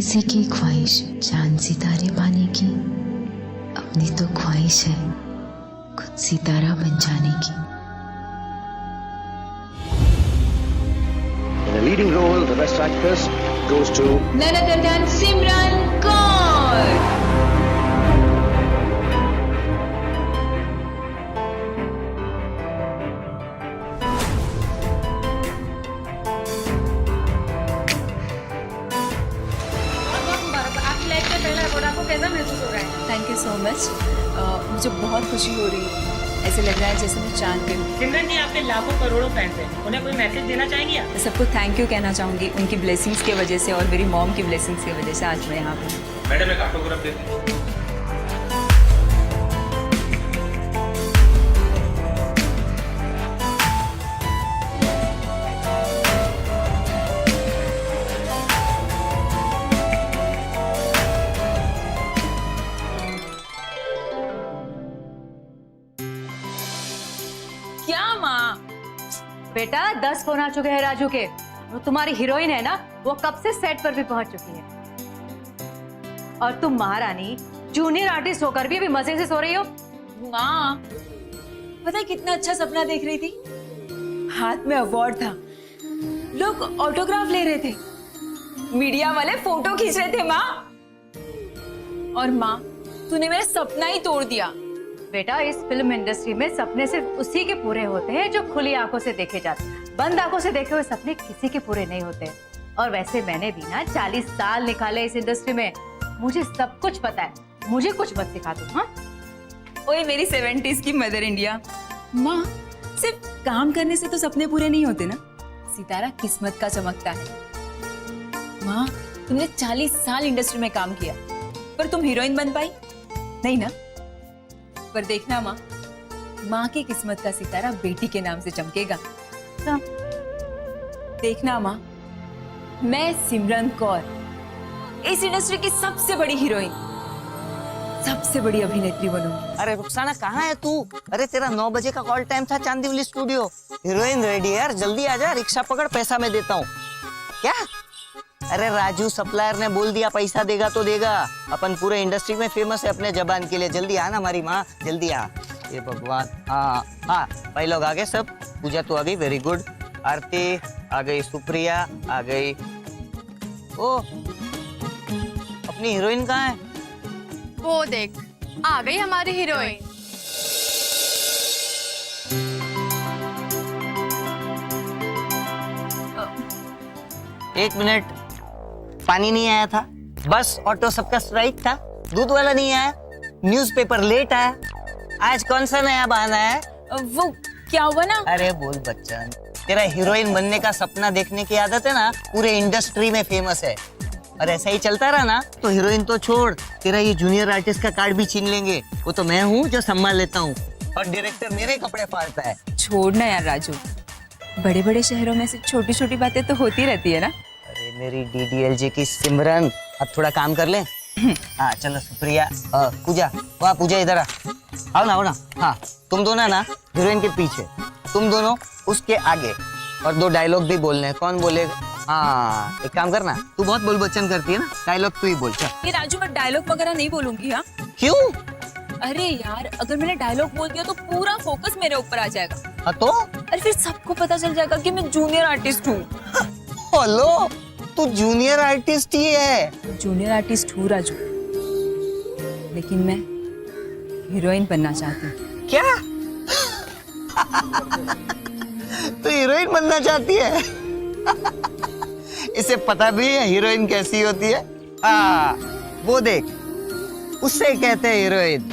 किसी की ख्वाहिश चांद सितारे पाने की, अपनी तो ख्वाहिश है खुद सितारा बन जाने की। In a leading role, the best actress goes to none other than सिमरन कौर। कैसा महसूस हो रहा है? Thank you so much. मुझे बहुत खुशी हो रही है, ऐसे लग रहा है जैसे मैं चांद पे हूँ। सिमरन जी, आपके लाखों करोड़ों फैंस हैं, उन्हें कोई मैसेज देना चाहेंगी आप? मैं सबको थैंक यू कहना चाहूँगी, उनकी ब्लेसिंग्स की वजह से और मेरी मॉम की ब्लेसिंग्स की वजह से आज मैं यहाँ पे हूँ। मैडम एक ऑटोग्राफ देते हैं। क्या माँ? बेटा 10 फोन आ चुके हैं राजू के। वो तुम्हारी हीरोइन है ना, वो कब से सेट पर भी पहुंच चुकी है। और तुम महारानी जूनियर आर्टिस्ट होकर भी अभी मजे से सो रही हो। माँ पता है कितना अच्छा सपना देख रही थी, हाथ में अवार्ड था, लोग ऑटोग्राफ ले रहे थे, मीडिया वाले फोटो खींच रहे थे। माँ और माँ तूने मेरा सपना ही तोड़ दिया। बेटा इस फिल्म इंडस्ट्री में सपने सिर्फ उसी के पूरे होते हैं जो खुली आंखों से देखे जाते हैं। बंद आंखों से देखे हुए सपने किसी के पूरे नहीं होते। और वैसे मैंने भी ना 40 साल निकाले इस इंडस्ट्री में, मुझे सब कुछ पता है। मुझे कुछ मत सिखा दो। हाँ ओए मेरी 70s की मदर इंडिया। माँ सिर्फ काम करने से तो सपने पूरे नहीं होते ना, सितारा किस्मत का चमकता है। माँ तुमने 40 साल इंडस्ट्री में काम किया, पर तुम हीरोइन बन पाई नहीं ना। पर देखना माँ, माँ की किस्मत का सितारा बेटी के नाम से चमकेगा। देखना माँ, मैं सिमरन कौर इस इंडस्ट्री की सबसे बड़ी हीरोइन, सबसे बड़ी अभिनेत्री बनूंगी। अरे रुखसाना कहाँ है तू? अरे तेरा 9 बजे का कॉल टाइम था चांदीवली स्टूडियो। हीरोइन रेडी है यार, जल्दी आ जा, रिक्शा पकड़, पैसा मैं देता हूँ। क्या? अरे राजू सप्लायर ने बोल दिया पैसा देगा तो देगा। अपन पूरे इंडस्ट्री में फेमस है अपने जबान के लिए। जल्दी आ ना हमारी माँ, जल्दी आ। ये भगवान, हाँ हाँ भाई लोग आ गए सब। पूजा तो आ गई, वेरी गुड। आरती आ गई, सुप्रिया आ गई। ओ अपनी हीरोइन कहाँ है? वो देख आ गई हमारी हीरोइन। एक मिनट, पानी नहीं आया था, बस ऑटो सबका स्ट्राइक था, दूध वाला नहीं आया, न्यूज़पेपर लेट आया, आज कौन सा नया बहाना है? वो क्या हुआ ना? अरे बोल बच्चन, तेरा हीरोइन बनने का सपना देखने की आदत है ना, पूरे इंडस्ट्री में फेमस है। और ऐसा ही चलता रहा ना तो हीरोइन तो छोड़, तेरा ये जूनियर आर्टिस्ट का कार्ड भी छीन लेंगे। वो तो मैं हूँ जो संभाल लेता हूँ, और डायरेक्टर मेरे कपड़े फाड़ता है। छोड़ना यार राजू, बड़े बड़े शहरों में से छोटी छोटी बातें तो होती रहती है ना। अरे मेरी DDLJ की सिमरन, अब थोड़ा काम कर ले। हाँ चलो सुप्रिया, पूजा, वाह पूजा इधर आओ ना। हाँ तुम दोनों ना हीरोइन के पीछे, तुम दोनों उसके आगे, और 2 डायलॉग भी बोलने हैं। कौन बोलेगा? हाँ एक काम करना, तू बहुत बोल बच्चन करती है ना, डायलॉग तू ही बोल। चल ये राजू मैं डायलॉग वगैरह नहीं बोलूंगी। हाँ क्यों? अरे यार अगर मैंने डायलॉग बोल दिया तो पूरा फोकस मेरे ऊपर आ जाएगा। हाँ तो अरे फिर सबको पता चल जाएगा कि मैं जूनियर आर्टिस्ट हूँ। हेलो, तू जूनियर आर्टिस्ट ही है। जूनियर आर्टिस्ट हूँ राजू, लेकिन मैं हीरोइन बनना चाहती हूँ। क्या? तू हीरोइन बनना चाहती है? इसे पता भी है हीरोइन कैसी होती है? हाँ वो देख, उससे कहते हैं heroine.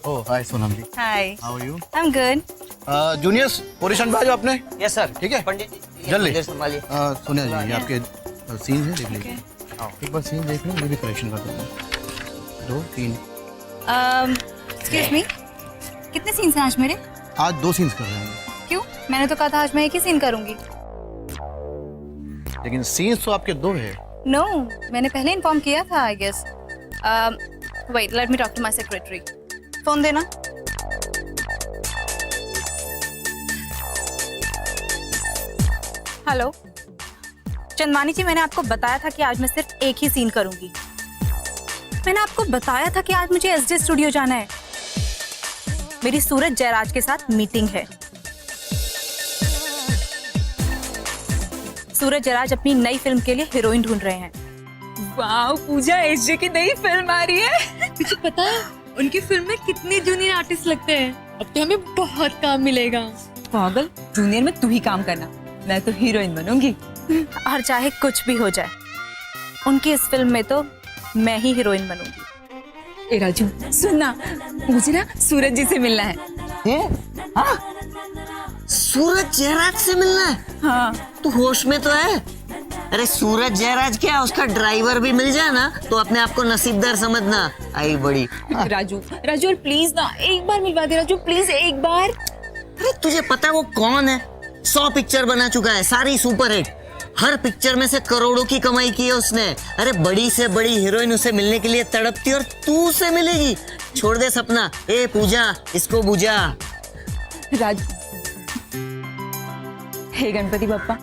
Oh, hi Sonam ji. Hi, How are you? I am good. Juniors position पे आ जाओ अपने। Yes sir. ठीक है? पंडित जी जल्दी। इधर संभालिए। सोनिया जी, ये आपके सीन है, देख लीजिए। एक बार सीन देख लो, मैं भी करेक्शन कर दूंगा। 2 3 एक्सक्यूज मी, कितने सीन्स हैं आज मेरे? आज 2 सीन्स कर रहे हैं। क्यों? मैंने तो कहा था आज मैं एक ही सीन करूंगी। लेकिन सीन्स तो आपके 2 है। No, मैंने पहले इन्फॉर्म किया था I guess. Wait, let me talk to my secretary. Phone देना. हेलो चंदवानी जी, मैंने आपको बताया था कि आज मैं सिर्फ एक ही सीन करूंगी. मैंने आपको बताया था कि आज मुझे एसजे स्टूडियो जाना है. मेरी सूरज जयराज के साथ मीटिंग है. सूरज जयराज अपनी नई फिल्म के लिए हीरोइन ढूंढ रहे हैं. वाह पूजा, एसजे की नई फिल्म आ रही है. तुझे पता है उनकी फिल्म में कितने जूनियर आर्टिस्ट लगते हैं? अब तो हमें बहुत काम मिलेगा. पागल, जूनियर में तू ही काम करना, मैं तो हीरोइन बनूंगी. और चाहे कुछ भी हो जाए, उनकी इस फिल्म में तो मैं ही हीरोइन बनूंगी. ए राजू सुनना, मुझे ना सूरज जी से मिलना है. हाँ? सूरज जयराज से मिलना है? हाँ. तू होश में तो है? अरे सूरज जयराज क्या, उसका ड्राइवर भी मिल जाए ना तो अपने आप को नसीबदार समझना. आई बड़ी. राजू राजू प्लीज ना, एक बार मिलवा दे राजू, प्लीज एक बार. अरे तुझे पता है वो कौन है? 100 पिक्चर बना चुका है, सारी सुपरहिट. हर पिक्चर में से करोड़ों की कमाई की है उसने. अरे बड़ी से बड़ी हीरोइन उसे मिलने के लिए तड़पती, और तू उसे मिलेगी? छोड़ दे सपना. ए पूजा, इसको बुझा. राजू, हे गणपति बप्पा,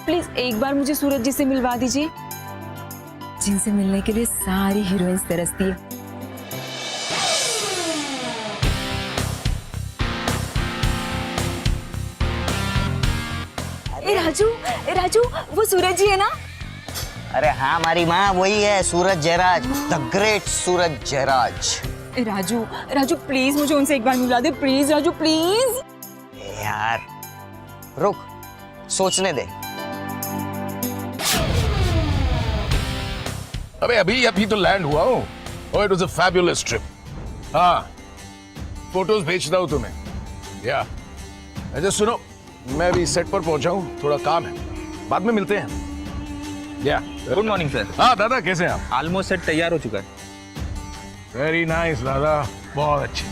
प्लीज एक बार मुझे सूरज जी से मिलवा दीजिए, जिनसे मिलने के लिए सारी हीरोइंस तरसती है. ए राजू वो सूरज जी है ना? अरे हाँ, हमारी माँ वही है, सूरज जयराज, द ग्रेट सूरज जयराज. ए राजू प्लीज मुझे उनसे एक बार मिला दे, प्लीज राजू प्लीज. यार रुक, सोचने दे. अबे अभी तो लैंड हुआ हूँ. Oh, it was a fabulous trip. हाँ, फोटोज भेजता हूँ तुम्हें. या अच्छा सुनो, मैं अभी सेट पर पहुंचा हूँ, थोड़ा काम है, बाद में मिलते हैं. या गुड मॉर्निंग सर. हाँ दादा, कैसे हैं आप? ऑलमोस्ट सेट तैयार हो चुका है. वेरी नाइस दादा, बहुत अच्छे.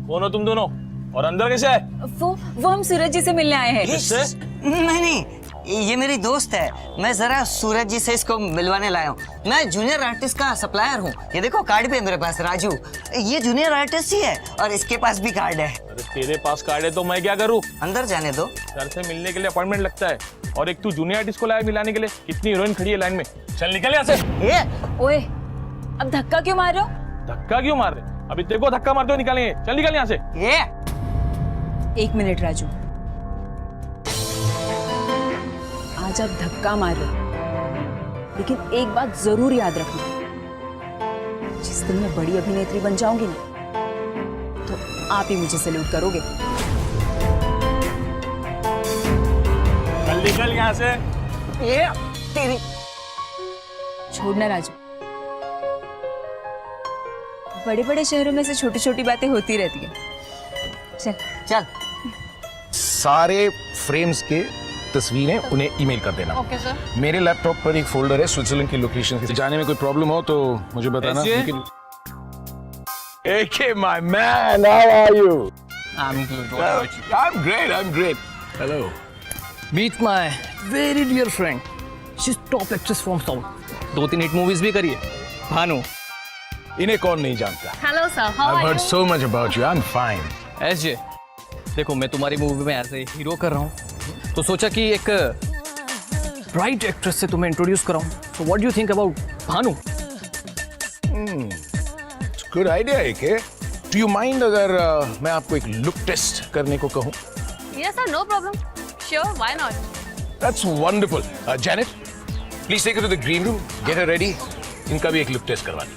कौन हो तुम दोनों और अंदर कैसे है? वो हम सूरज जी से मिलने आए हैं. नहीं, ये मेरी दोस्त है. मैं जरा सूरज जी से इसको मिलवाने लाया हूँ. मैं जूनियर आर्टिस्ट का सप्लायर हूँ. ये देखो कार्ड भी है मेरे पास. राजू, ये जूनियर आर्टिस्ट ही है और इसके पास भी कार्ड है. अरे तेरे पास कार्ड है तो मैं क्या करूँ? अंदर जाने दो. सर से मिलने के लिए अपॉइंटमेंट लगता है, और एक तू जूनियर आर्टिस्ट को लाया मिलाने के लिए. कितनी हीरोइन खड़ी है लाइन में. चल निकल यहाँ से. ओए, अब धक्का क्यों मार रहे हो? धक्का क्यों मार रहे? अभी तेरे को धक्का मारते हुए निकालेंगे. चल निकल यहाँ से. एक मिनट राजू, आज आप धक्का मार रहे हो, लेकिन एक बात जरूर याद रखना, जिस दिन मैं बड़ी अभिनेत्री बन जाऊंगी ना, तो आप ही मुझे सैल्यूट करोगे. चल निकल यहाँ से. तेरी छोड़ना राजू, बड़े बड़े शहरों में से छोटी छोटी बातें होती रहती है. चल चल. सारे फ्रेम्स के तस्वीरें उन्हें ईमेल कर देना. Okay sir. मेरे लैपटॉप पर एक फोल्डर है स्विट्जरलैंड की लोकेशन. जाने में कोई प्रॉब्लम हो तो मुझे बताना. AK, my man, how are you? I'm good. What about you? I'm great. Hello. Meet my very dear friend. She's top actress from South. 2-3 hit movies भी करी है. भानु. इन्हें कौन नहीं जानता? Hello sir, how I've are heard so much about you. I'm fine. SJ, देखो मैं तुम्हारी मूवी में एज ए हीरो कर रहा हूँ, तो सोचा कि एक ब्राइट एक्ट्रेस से तुम्हें इंट्रोड्यूस कराऊं. So what do you think about Bhanu? Good idea, AK. Do you mind अगर मैं आपको एक लुक टेस्ट करने को कहूँ? Yes sir, no problem. Sure, why not? That's wonderful. Janet, please take her to the green room. Get her ready. इनका भी एक लुक टेस्ट करवा दी.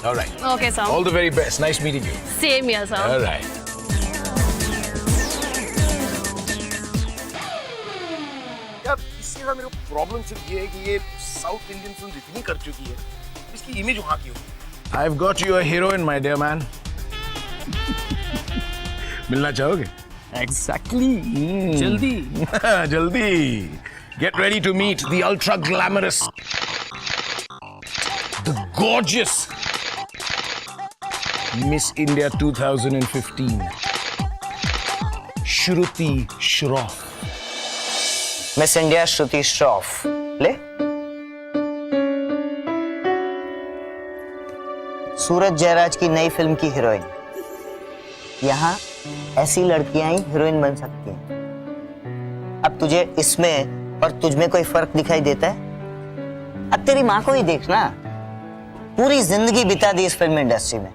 All right. Okay sir. All the very best. Nice meeting you. Same here sir. All right. यार इससे मेरे को problem सिर्फ ये है कि ये साउथ इंडियन फिल्म इतनी कर चुकी है, इसकी इमेज वहाँ की होगी. I've got you a heroine, my dear man. मिलना चाहोगे? Exactly. जल्दी. जल्दी. Get ready to meet the ultra glamorous, the gorgeous Miss India 2015. Shruti Shroff. Miss India श्रुति श्रॉफ। ले सूरज जयराज की नई फिल्म की हीरोइन। यहाँ ऐसी लड़कियां ही हीरोइन बन सकती हैं। अब तुझे इसमें और तुझमें कोई फर्क दिखाई देता है? अब तेरी माँ को ही देखना, पूरी जिंदगी बिता दी इस फिल्म इंडस्ट्री में,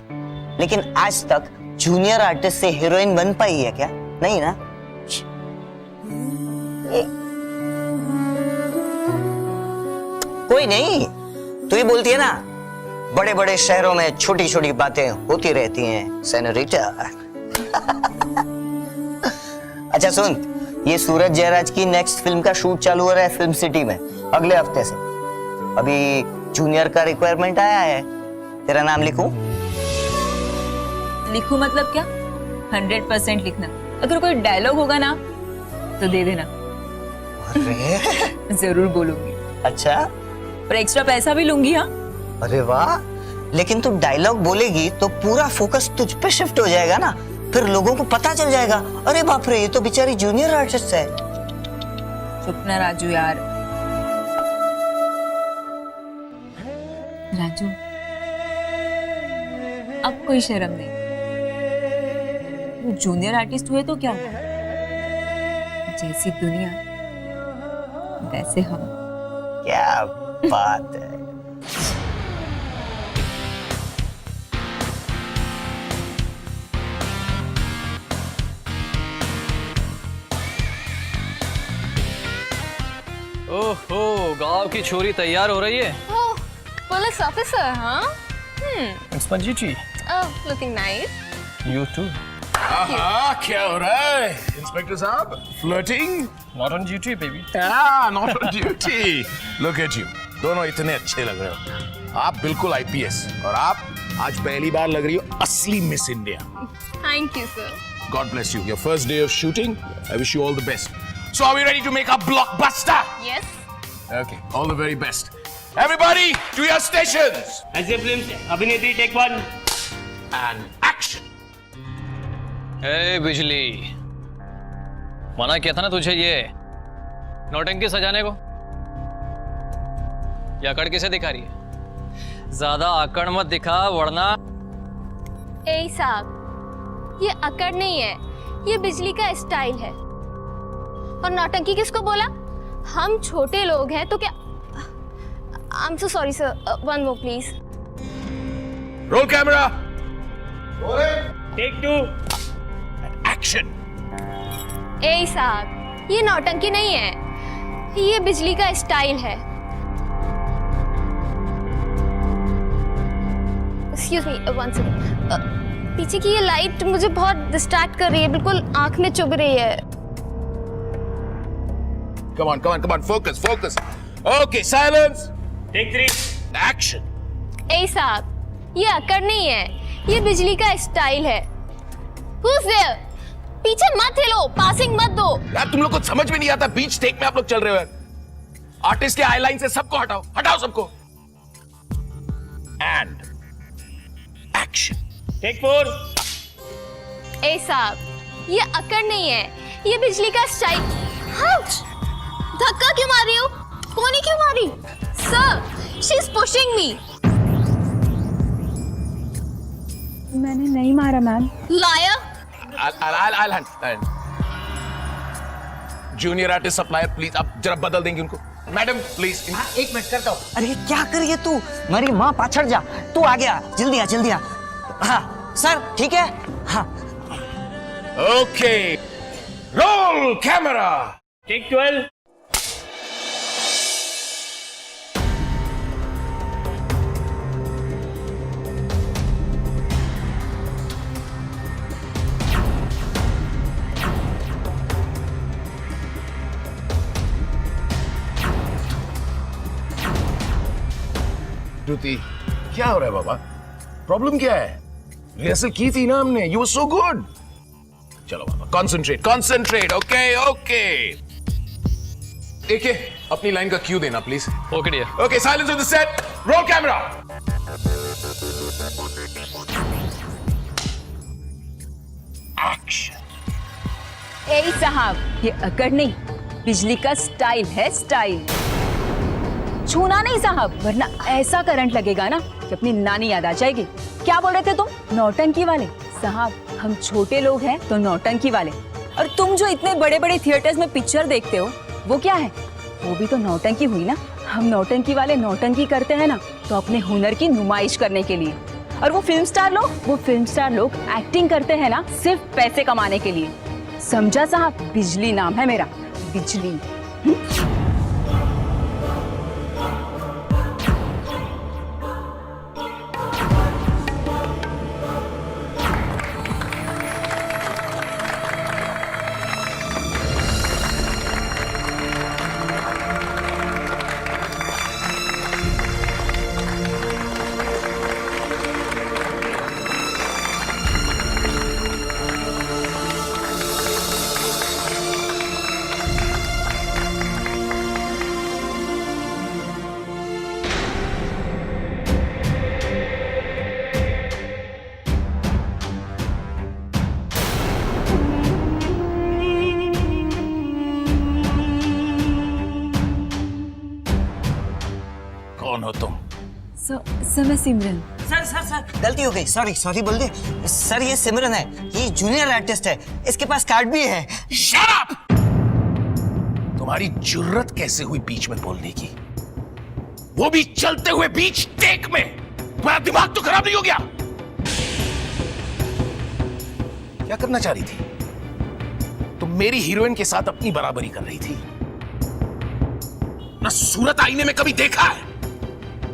लेकिन आज तक जूनियर आर्टिस्ट से हीरोइन बन पाई है क्या? नहीं ना। कोई नहीं, तू ही बोलती है ना, बड़े बड़े शहरों में छोटी छोटी बातें होती रहती हैं सेनोरिटा। अच्छा सुन, ये सूरज जयराज की नेक्स्ट फिल्म का शूट चालू हो रहा है फिल्म सिटी में अगले हफ्ते से। अभी जूनियर का रिक्वायरमेंट आया है, तेरा नाम लिखूं? लिखूं मतलब क्या? 100% लिखना। अगर कोई डायलॉग होगा ना तो दे देना। अरे जरूर बोलूंगी। अच्छा, पर एक्स्ट्रा पैसा भी लूंगी। हाँ, अरे वाह, लेकिन तू डायलॉग बोलेगी तो पूरा फोकस तुझ पे शिफ्ट हो जाएगा ना, फिर लोगों को पता चल जाएगा, अरे बाप रे ये तो बेचारी जूनियर आर्टिस्ट है। चुप ना राजू यार। राजू, अब कोई शर्म नहीं। वो जूनियर आर्टिस्ट हुए तो क्या हुआ? जैसी दुनिया वैसे हम। क्या बात है। ओहो, गांव की छोरी तैयार हो रही है। पुलिस ऑफिसर, हाँ? It's my GT. Oh, looking nice. You too. क्या हो रहा है इंस्पेक्टर साहब? Flirting? Not on duty, baby. Not on duty. Look at you. दोनों इतने अच्छे लग रहे हो। आप बिल्कुल IPS और आप आज पहली बार लग रही हो असली miss India. Thank you, sir. God bless you. Your first day of shooting. I wish you all the best. So are we ready to make a blockbuster? Yes. Okay. All the very best. Everybody to your stations. ऐसे film अभिनेत्री take 1 And action. ए बिजली, मना किया था ना तुझे ये नौटंकी सजाने को। ये अकड़ किसे दिखा रही है? ज्यादा अकड़ मत दिखा वरना। ए साहब, ये अकड़ नहीं है, ये बिजली का स्टाइल है। और नौटंकी किसको बोला? हम छोटे लोग हैं तो क्या? I'm so sorry, sir. One more, please. Roll camera. Take 2 Action. ए साहब, ये नौटंकी नहीं है, ये बिजली का स्टाइल है। Excuse me, one second. पीछे की ये लाइट मुझे बहुत डिस्ट्रैक्ट कर रही है, बिल्कुल आंख में चुभ रही है। Come on. Focus. Okay, silence. Take 3 Action. ए साहब, ये अकड़ नहीं है, ये बिजली का स्टाइल है। Who's there? पीछे मत हिलो, पासिंग मत दो। यार तुम लोग को समझ में नहीं आता, बीच टेक में आप लोग चल रहे हो। आर्टिस्ट के आई लाइन से सबको हटाओ सबको। And action. टेक 4 ए साहब, ये अकड़ नहीं है, ये बिजली का स्टाइल। Ouch! धक्का क्यों मार रही हो? कोनी क्यों मारी? Sir, she is pushing me. मैंने नहीं मारा ma'am. Liar. I'll hand. Junior artist supplier please, आप जरा बदल देंगे उनको। Madam please. हाँ, एक मिनट करता हूँ। अरे क्या कर रही है तू? मेरी माँ पाछड़ जा, तू आ गया, जल्दी आ। हाँ सर, ठीक है। हाँ ओके, रोल कैमरा। टेक 12 श्रुति, क्या हो रहा है बाबा? प्रॉब्लम क्या है? रिहर्सल की थी ना हमने, यू वर सो गुड। चलो बाबा, कंसंट्रेट। ओके। देखिए, अपनी लाइन का क्यू देना please. Okay dear. Okay, silence on the set, roll camera. Action. ए साहब, ये अकड़ नहीं, बिजली का स्टाइल है, स्टाइल। छूना नहीं साहब, वरना ऐसा करंट लगेगा ना कि अपनी नानी याद आ जाएगी। क्या बोल रहे थे तुम? नौटंकी वाले? साहब, हम छोटे लोग हैं तो नौटंकी वाले, और तुम जो इतने बड़े बड़े थिएटर्स में पिक्चर देखते हो वो क्या है? वो भी तो नौटंकी हुई ना। हम नौटंकी वाले नौटंकी करते हैं ना तो अपने हुनर की नुमाइश करने के लिए, और वो फिल्म स्टार लोग एक्टिंग करते हैं ना सिर्फ पैसे कमाने के लिए। समझा साहब? बिजली नाम है मेरा, बिजली। कौन हो तुम? सर मैं सिमरन। सर गलती हो गई, सॉरी बोल दे। सर ये सिमरन है, ये जूनियर आर्टिस्ट है, इसके पास कार्ड भी है। Shut up! तुम्हारी जुर्रत कैसे हुई बीच में बोलने की, वो भी चलते हुए बीच टेक में? तुम्हारा दिमाग तो खराब नहीं हो गया? क्या करना चाह रही थी तुम? मेरी हीरोइन के साथ अपनी बराबरी कर रही थी ना। सूरत आईने में कभी देखा है?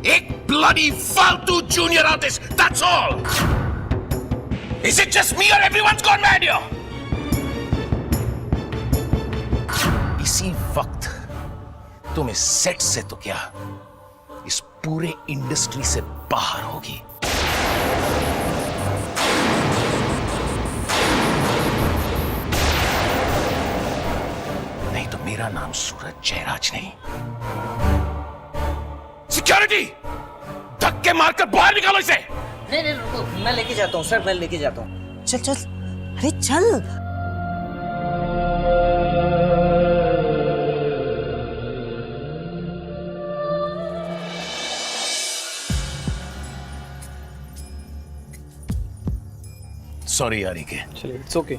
एक bloody फालतू junior artist, that's all. Is it just me or everyone's gone mad here? इसी वक्त तुम इस सेट से तो क्या, इस पूरे इंडस्ट्री से बाहर होगी। नहीं तो मेरा नाम सूरज जयराज नहीं। सिक्योरिटी, धक्के मारकर बाहर निकालो इसे। नहीं रुको, मैं लेके जाता हूँ सर, मैं लेके जाता हूँ। चल, अरे चल। सॉरी यारी के। चलिए, इट्स ओके।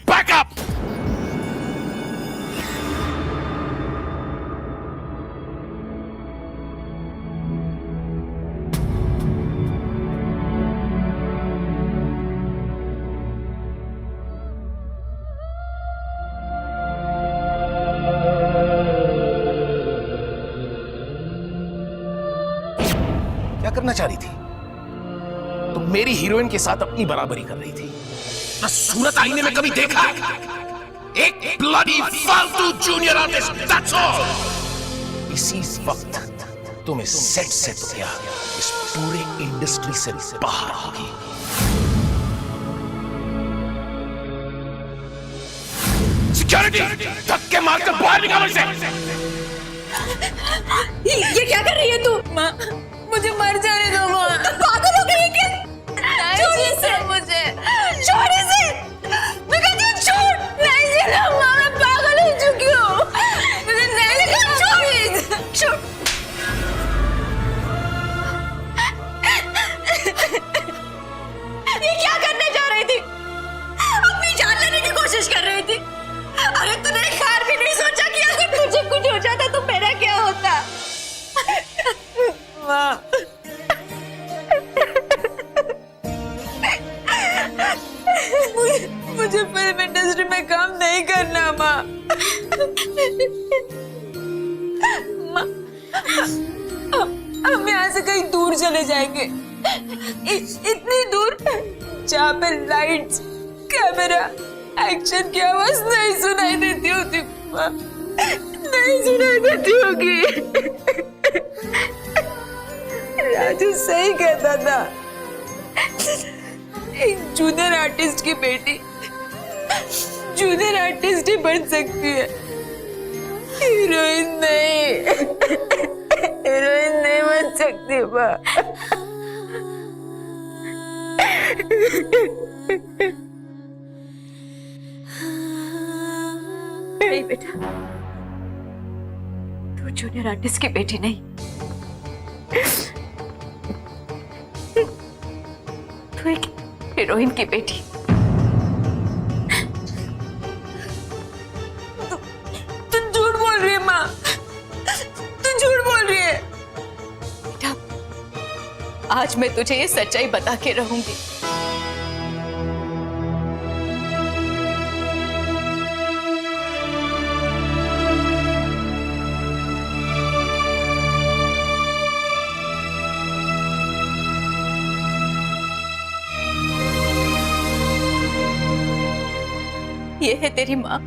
Back up. क्या करना चाह रही थी तुम? मेरी हीरोइन के साथ अपनी बराबरी कर रही थी ना। सूरत आईने में कभी देखा है? एक ब्लडी फालतू जूनियर आर्टिस्ट, दैट्स ऑल। इसी वक्त तुम इस सेट से तो क्या, इस पूरे इंडस्ट्री से बाहर होगी। सिक्योरिटी, धक्के मारकर बाहर निकालो इसे। ये क्या कर रही है तू? माँ, मुझे मर जाने दो माँ। पागल हो गई है क्या? छोड़ इसे मुझे, छोड़ इसे। मैं कहती हूँ छोड़। नहीं जीना माँ, मैं पागल हो चुकी हूँ। मुझे नहीं लगता, छोड़। ये क्या करने जा रही थी? अपनी जान लेने की कोशिश कर रही थी। अरे तूने एक बार भी नहीं सोचा कि अगर तुझे कुछ हो जाता तो मेरा क्या होता? माँ, मुझे फिल्म इंडस्ट्री में काम नहीं करना माँ। हम यहाँ से कहीं दूर चले जाएंगे, इतनी दूर जहाँ पे लाइट्स, कैमरा, एक्शन की आवाज नहीं सुनाई देती होती माँ, नहीं सुनाई देती होगी। राजू सही कहता था, एक जूनियर आर्टिस्ट की बेटी जूनियर आर्टिस्ट ही बन सकती है, हीरोइन नहीं। हीरोइन नहीं बन सकती माँ। नहीं बेटा, तू जूनियर आर्टिस्ट की बेटी नहीं, तू एक हीरोइन की बेटी। तू झूठ बोल रही है माँ, तू झूठ बोल रही है। बेटा, आज मैं तुझे ये सच्चाई बता के रहूंगी। ये है तेरी माँ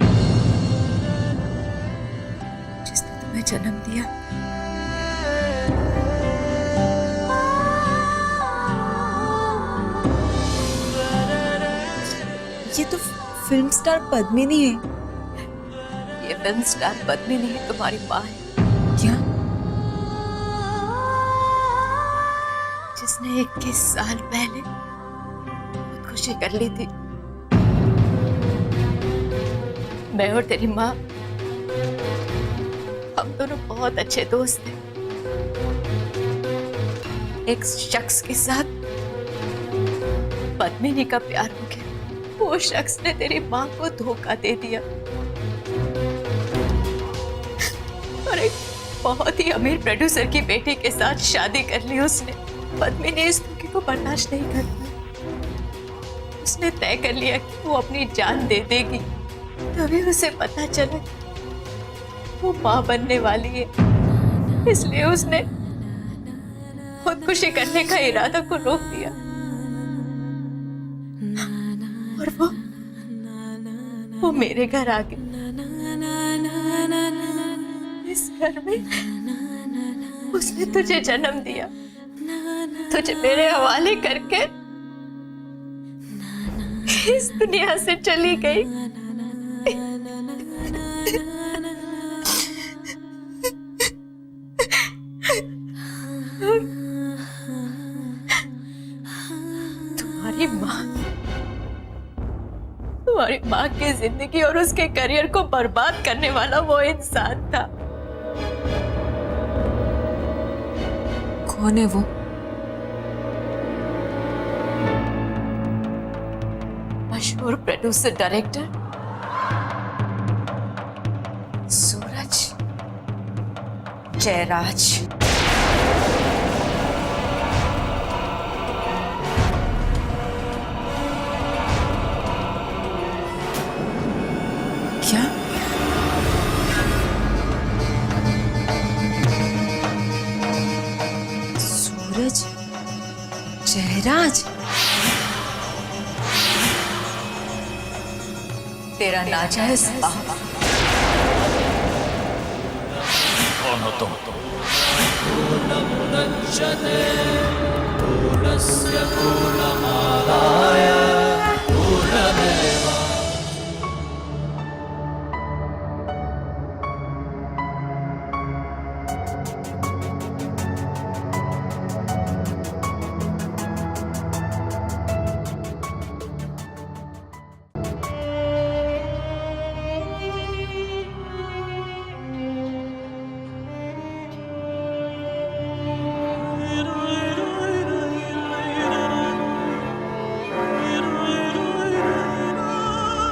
जिसने तुम्हें जन्म दिया। ये तो फिल्म स्टार पद्मिनी है। ये फिल्म स्टार पद्मिनी है, तुम्हारी माँ है। क्या? जिसने 21 साल पहले खुदकुशी कर ली थी। मैं और तेरी माँ, हम दोनों बहुत अच्छे दोस्त थे। एक शख्स के साथ पद्मिनी का प्यार हो गया। वो शख्स ने तेरी माँ को धोखा दे दिया और एक बहुत ही अमीर प्रोड्यूसर की बेटी के साथ शादी कर ली उसने। पद्मिनी इस धोखे को बर्दाश्त नहीं कर पाई। उसने तय कर लिया कि वो अपनी जान दे देगी। तभी उसे पता चला वो माँ बनने वाली है, इसलिए उसने खुदकुशी करने का इरादा को रोक दिया। और वो मेरे घर आ गई। इस घर में उसने तुझे जन्म दिया, तुझे मेरे हवाले करके इस दुनिया से चली गई। तुम्हारी माँ की जिंदगी और उसके करियर को बर्बाद करने वाला वो इंसान था। कौन है वो? मशहूर प्रोड्यूसर डायरेक्टर सूरज जयराज। क्या? सूरज जयराज? तेरा नाजायज बाप। कौन हो तुम?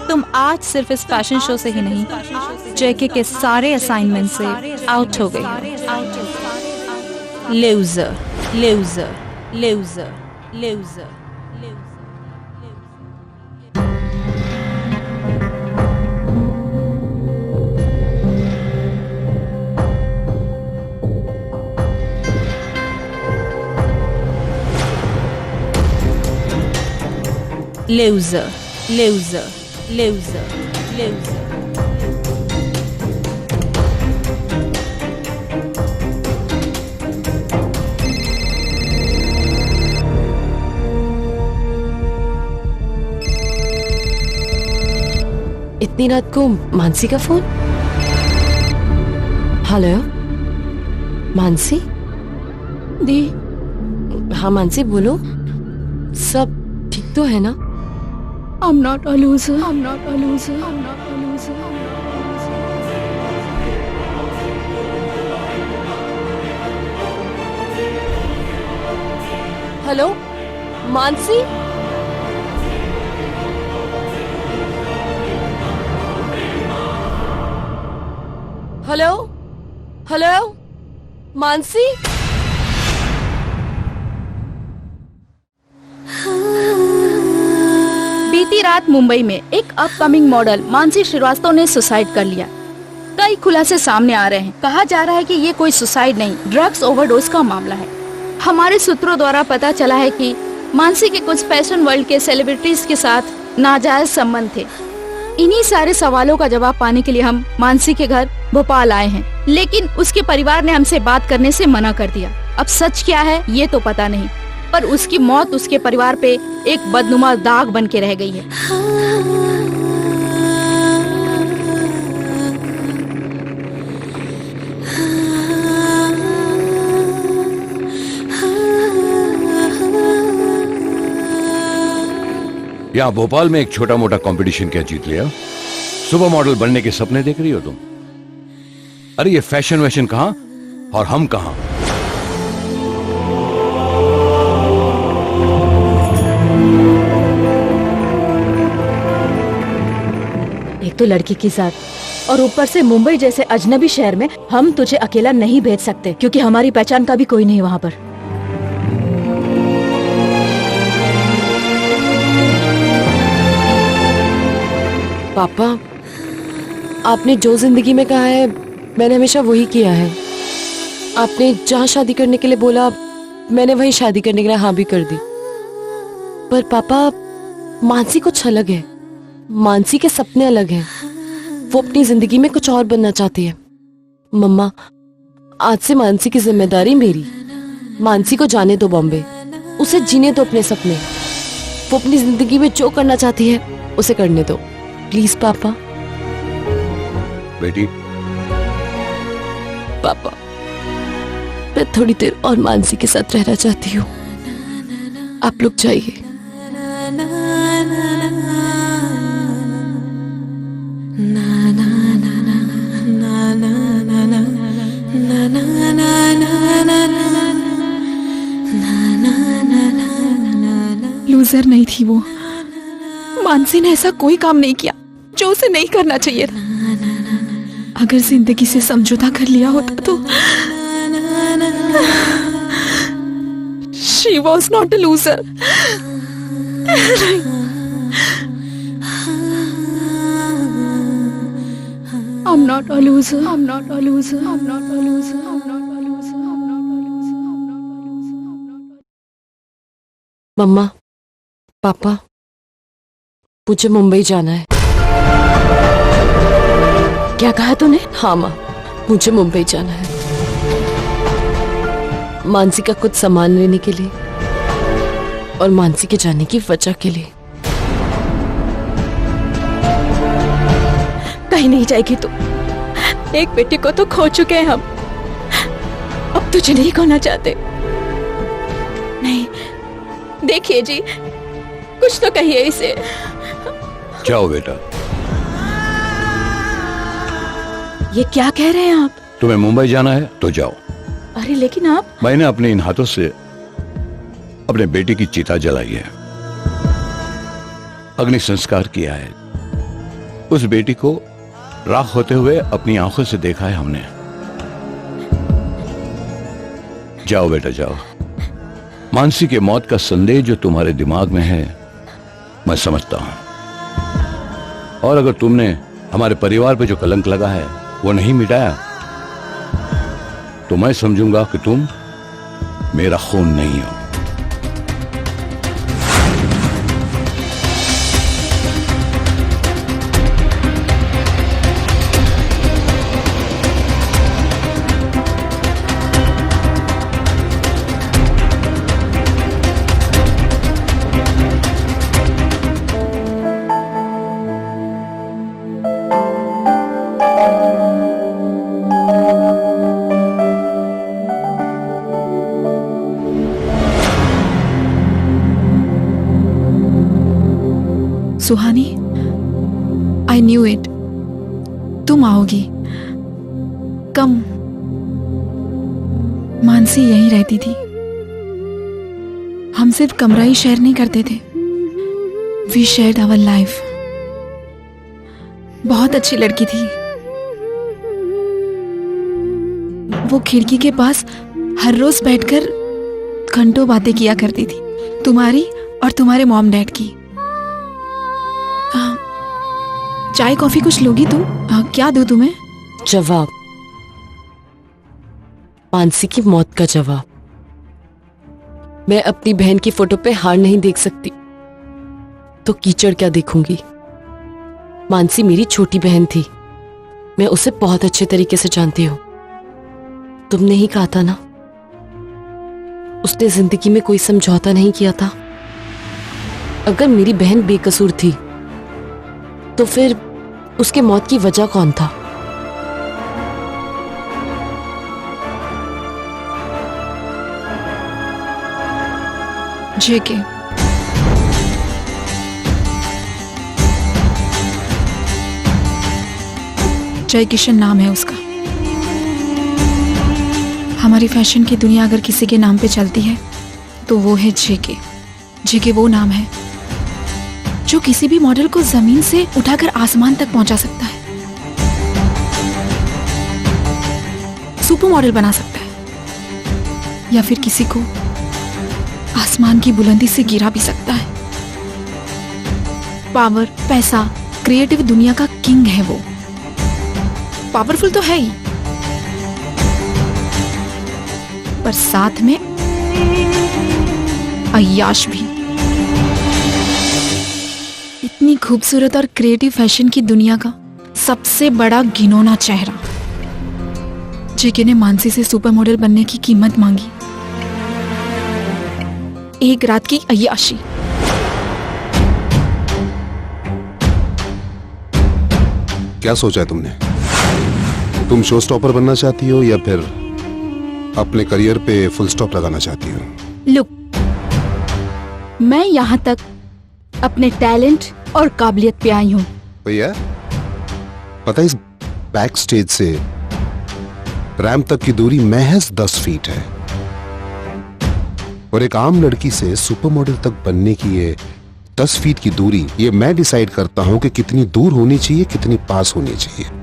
तुम आज सिर्फ इस फैशन शो से ही नहीं, जेके के सारे असाइनमेंट से आउट हो गई। Loser, loser, loser, loser. Loser, loser, loser, loser. इतनी रात को मानसी का फोन? हेलो मानसी दी? हाँ मानसी बोलो, सब ठीक तो है ना? I'm not a loser. I'm not a loser. I'm not a loser. I'm not a loser. Hello Mansi, hello hello Mansi. बीती रात मुंबई में एक अपकमिंग मॉडल मानसी श्रीवास्तव ने सुसाइड कर लिया। कई खुलासे सामने आ रहे हैं। कहा जा रहा है कि ये कोई सुसाइड नहीं, ड्रग्स ओवरडोज का मामला है। हमारे सूत्रों द्वारा पता चला है कि मानसी के कुछ फैशन वर्ल्ड के सेलिब्रिटीज के साथ नाजायज संबंध थे। इन्हीं सारे सवालों का जवाब पाने के लिए हम मानसी के घर भोपाल आए हैं, लेकिन उसके परिवार ने हमसे बात करने से मना कर दिया। अब सच क्या है ये तो पता नहीं, पर उसकी मौत उसके परिवार पे एक बदनुमा दाग बन के रह गई है। यहाँ भोपाल में एक छोटा मोटा कंपटीशन क्या जीत लिया? सुपर मॉडल बनने के सपने देख रही हो तुम? अरे ये फैशन वैशन कहाँ और हम कहाँ? एक तो लड़की के साथ और ऊपर से मुंबई जैसे अजनबी शहर में हम तुझे अकेला नहीं भेज सकते, क्योंकि हमारी पहचान का भी कोई नहीं वहाँ पर। पापा, आपने जो जिंदगी में कहा है मैंने हमेशा वही किया है। आपने जहाँ शादी करने के लिए बोला मैंने वहीं शादी करने के लिए हाँ भी कर दी। पर पापा, मानसी कुछ अलग है। मानसी के सपने अलग हैं। वो अपनी जिंदगी में कुछ और बनना चाहती है। मम्मा, आज से मानसी की जिम्मेदारी मेरी। मानसी को जाने दो बॉम्बे, उसे जीने दो अपने सपने। वो अपनी जिंदगी में जो करना चाहती है उसे करने दो, प्लीज पापा। बेटी, पापा, मैं थोड़ी देर और मानसी के साथ रहना चाहती हूँ। आप लोग जाइए। लूजर नहीं थी वो। मानसी ने ऐसा कोई काम नहीं किया जो उसे नहीं करना चाहिए था। अगर जिंदगी से समझौता कर लिया होता तो she was not a loser. I'm not a loser. I'm not a loser. I'm not a loser. I'm not a loser. I'm not a loser. I'm not a loser. मम्मा, पापा, मुझे मुंबई जाना है। क्या कहा तूने? हाँ माँ, मुझे मुंबई जाना है। मानसी का कुछ सामान लेने के लिए और मानसी के जाने की वजह के लिए। कहीं नहीं जाएगी तू। एक बेटे को तो खो चुके हैं हम, अब तुझे नहीं खोना चाहते। नहीं, देखिए जी, कुछ तो कहिए इसे। जाओ बेटा। ये क्या कह रहे हैं आप? तुम्हें मुंबई जाना है तो जाओ। अरे लेकिन आप। मैंने अपने इन हाथों से अपने बेटे की चिता जलाई है, अग्नि संस्कार किया है। उस बेटी को राख होते हुए अपनी आंखों से देखा है हमने। जाओ बेटा जाओ। मानसी के मौत का संदेह जो तुम्हारे दिमाग में है मैं समझता हूं, और अगर तुमने हमारे परिवार पे जो कलंक लगा है वो नहीं मिटाया तो मैं समझूंगा कि तुम मेरा खून नहीं हो। सुहानी, आई न्यू इट, तुम आओगी। कम। मानसी यहीं रहती थी, हम हम सिर्फ कमरा ही शेयर नहीं करते थे, वी शेयर्ड आवर लाइफ। बहुत अच्छी लड़की थी वो। खिड़की के पास हर रोज बैठकर घंटों बातें किया करती थी, तुम्हारी और तुम्हारे मॉम डैड की। चाय कॉफी कुछ लोगी तुम? क्या दूं तुम्हें? जवाब, मानसी की मौत का जवाब। मैं अपनी बहन की फोटो पे हार नहीं देख सकती तो कीचड़ क्या देखूंगी। मानसी मेरी छोटी बहन थी, मैं उसे बहुत अच्छे तरीके से जानती हूं। तुमने ही कहा था ना, उसने जिंदगी में कोई समझौता नहीं किया था। अगर मेरी बहन बेकसूर थी तो फिर उसके मौत की वजह कौन था? जेके। जय किशन नाम है उसका। हमारी फैशन की दुनिया अगर किसी के नाम पे चलती है तो वो है जेके। जेके वो नाम है जो किसी भी मॉडल को जमीन से उठाकर आसमान तक पहुंचा सकता है, सुपर मॉडल बना सकता है, या फिर किसी को आसमान की बुलंदी से गिरा भी सकता है। पावर, पैसा, क्रिएटिव दुनिया का किंग है वो। पावरफुल तो है ही, पर साथ में अय्याश भी। इतनी खूबसूरत और क्रिएटिव फैशन की दुनिया का सबसे बड़ा घिनौना चेहरा। जेके ने मानसी से सुपर मॉडल बनने की कीमत मांगी, एक रात की अय्याशी। क्या सोचा है तुमने? तुम शो स्टॉपर बनना चाहती हो या फिर अपने करियर पे फुल स्टॉप लगाना चाहती हो? लुक, मैं यहाँ तक अपने टैलेंट और काबिलियत पे आई हूँ। भैया, पता है इस बैक स्टेज से रैंप तक की दूरी महज 10 फीट है, और एक आम लड़की से सुपर मॉडल तक बनने की ये 10 फीट की दूरी, ये मैं डिसाइड करता हूं कि कितनी दूर होनी चाहिए, कितनी पास होनी चाहिए।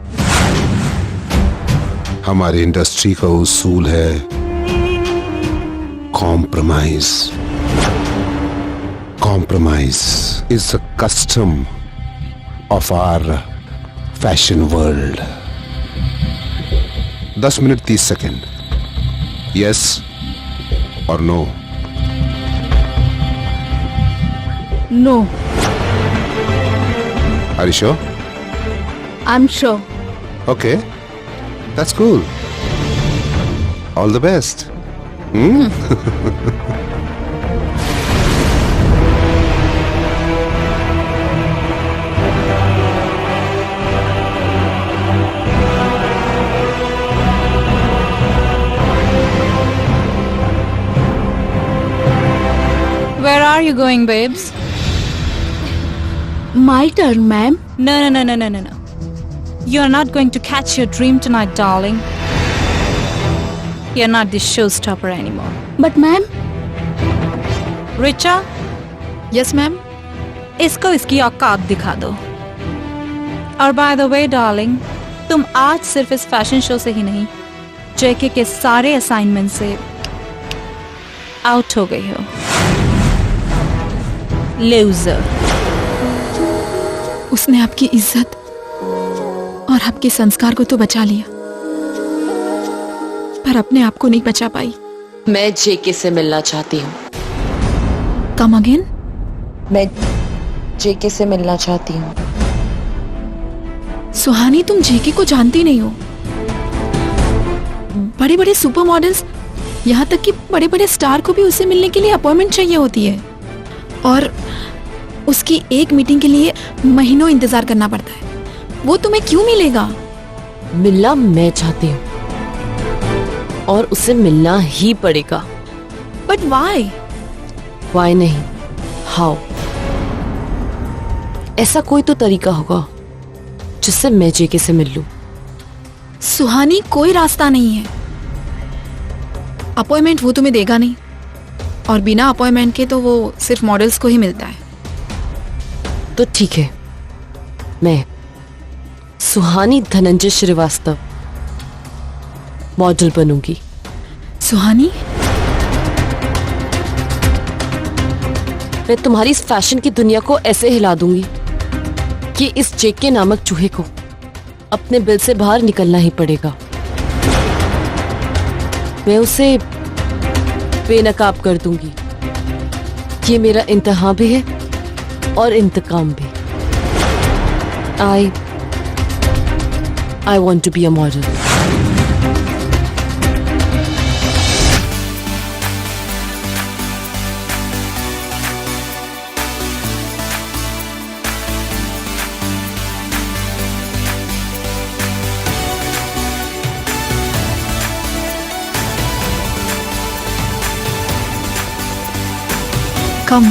हमारे इंडस्ट्री का उसूल है compromise. Compromise is the custom of our fashion world. 10 minute 30 second, yes और no? No. Are you sure? I'm sure. Okay, that's cool. All the best. Where are you going, babes? My turn, ma'am. No. You're not going to catch your dream tonight, darling. You're not the showstopper anymore. But ma'am. Richa? Yes, ma'am. इसको इसकी औकात दिखा दो। और by the way, darling, तुम आज सिर्फ इस फैशन शो से ही नहीं, जेके के सारे असाइनमेंट से आउट हो गई हो। लूजर। उसने आपकी इज्जत और आपके संस्कार को तो बचा लिया, पर अपने आप को नहीं बचा पाई। मैं जेके से मिलना चाहती हूँ। Come again? मैं जेके से मिलना चाहती हूँ। सुहानी, तुम जेके को जानती नहीं हो। बड़े बड़े सुपर मॉडल्स, यहाँ तक कि बड़े बड़े स्टार को भी उससे मिलने के लिए अपॉइंटमेंट चाहिए होती है, और उसकी एक मीटिंग के लिए महीनों इंतजार करना पड़ता है। वो तुम्हें क्यों मिलेगा? मिलना मैं चाहती हूँ और उससे मिलना ही पड़ेगा। But why? वाई नहीं, हाउ। ऐसा कोई तो तरीका होगा जिससे मैं जेके से मिल लूं। सुहानी, कोई रास्ता नहीं है। अपॉइंटमेंट वो तुम्हें देगा नहीं, और बिना अपॉइंटमेंट के तो वो सिर्फ मॉडल्स को ही मिलता है। तो ठीक है, मैं सुहानी धनंजय श्रीवास्तव मॉडल बनूंगी। सुहानी? मैं तुम्हारी इस फैशन की दुनिया को ऐसे हिला दूंगी कि इस जेके नामक चूहे को अपने बिल से बाहर निकलना ही पड़ेगा। मैं उसे बेनकाब कर दूंगी। ये मेरा इंतहा भी है और इंतकाम भी। I want to be a model. Come.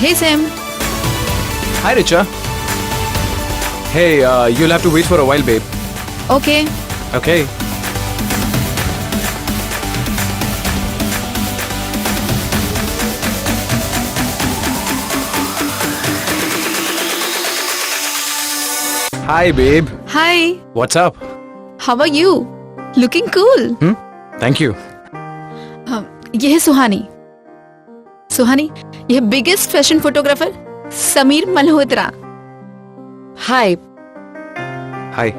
Hey Sam. Hi Richa. Hey, you'll have to wait for a while, babe. Okay. Okay. Hi, babe. Hi. What's up? How are you? Looking cool. Thank you. ये है सुहानी। सुहानी, यह biggest fashion photographer Sameer Malhotra. Hi. Hi.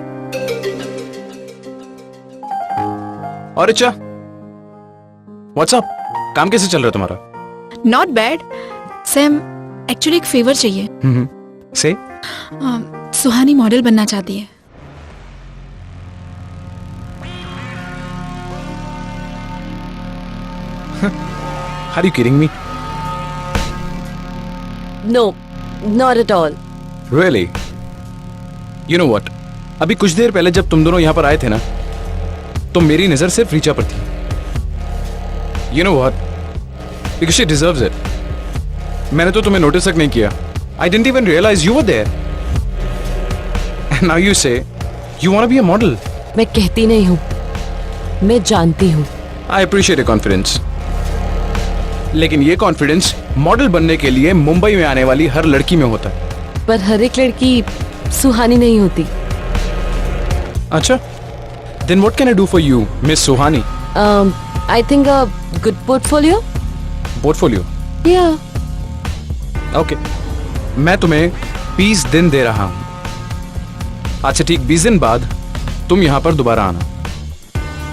और Richa, what's up? काम कैसे चल रहा है तुम्हारा? Not bad. सैम, एक्चुअली एक फेवर चाहिए। से? सुहानी मॉडल बनना चाहती है। Are you kidding me? No, not at all. Really? You know what? अभी कुछ देर पहले जब तुम दोनों यहाँ पर आए थे ना, तो मेरी नजर सिर्फ रीचा पर थी। You know what? Because she deserves it. मैंने तो तुम्हें नोटिस तक नहीं किया। I didn't even realize you were there. And now you say you want to be a model. मैं कहती नहीं हूँ, मैं जानती हूँ। I appreciate your confidence. लेकिन ये कॉन्फिडेंस मॉडल बनने के लिए मुंबई में आने वाली हर लड़की में होता है। पर हर एक लड़की सुहानी नहीं होती। अच्छा, then what can I do for you, Miss Suhani? I think a good portfolio. Portfolio? Yeah. Okay. मैं तुम्हें 20 दिन दे रहा हूँ। आज से ठीक 20 दिन बाद तुम यहाँ पर दोबारा आना।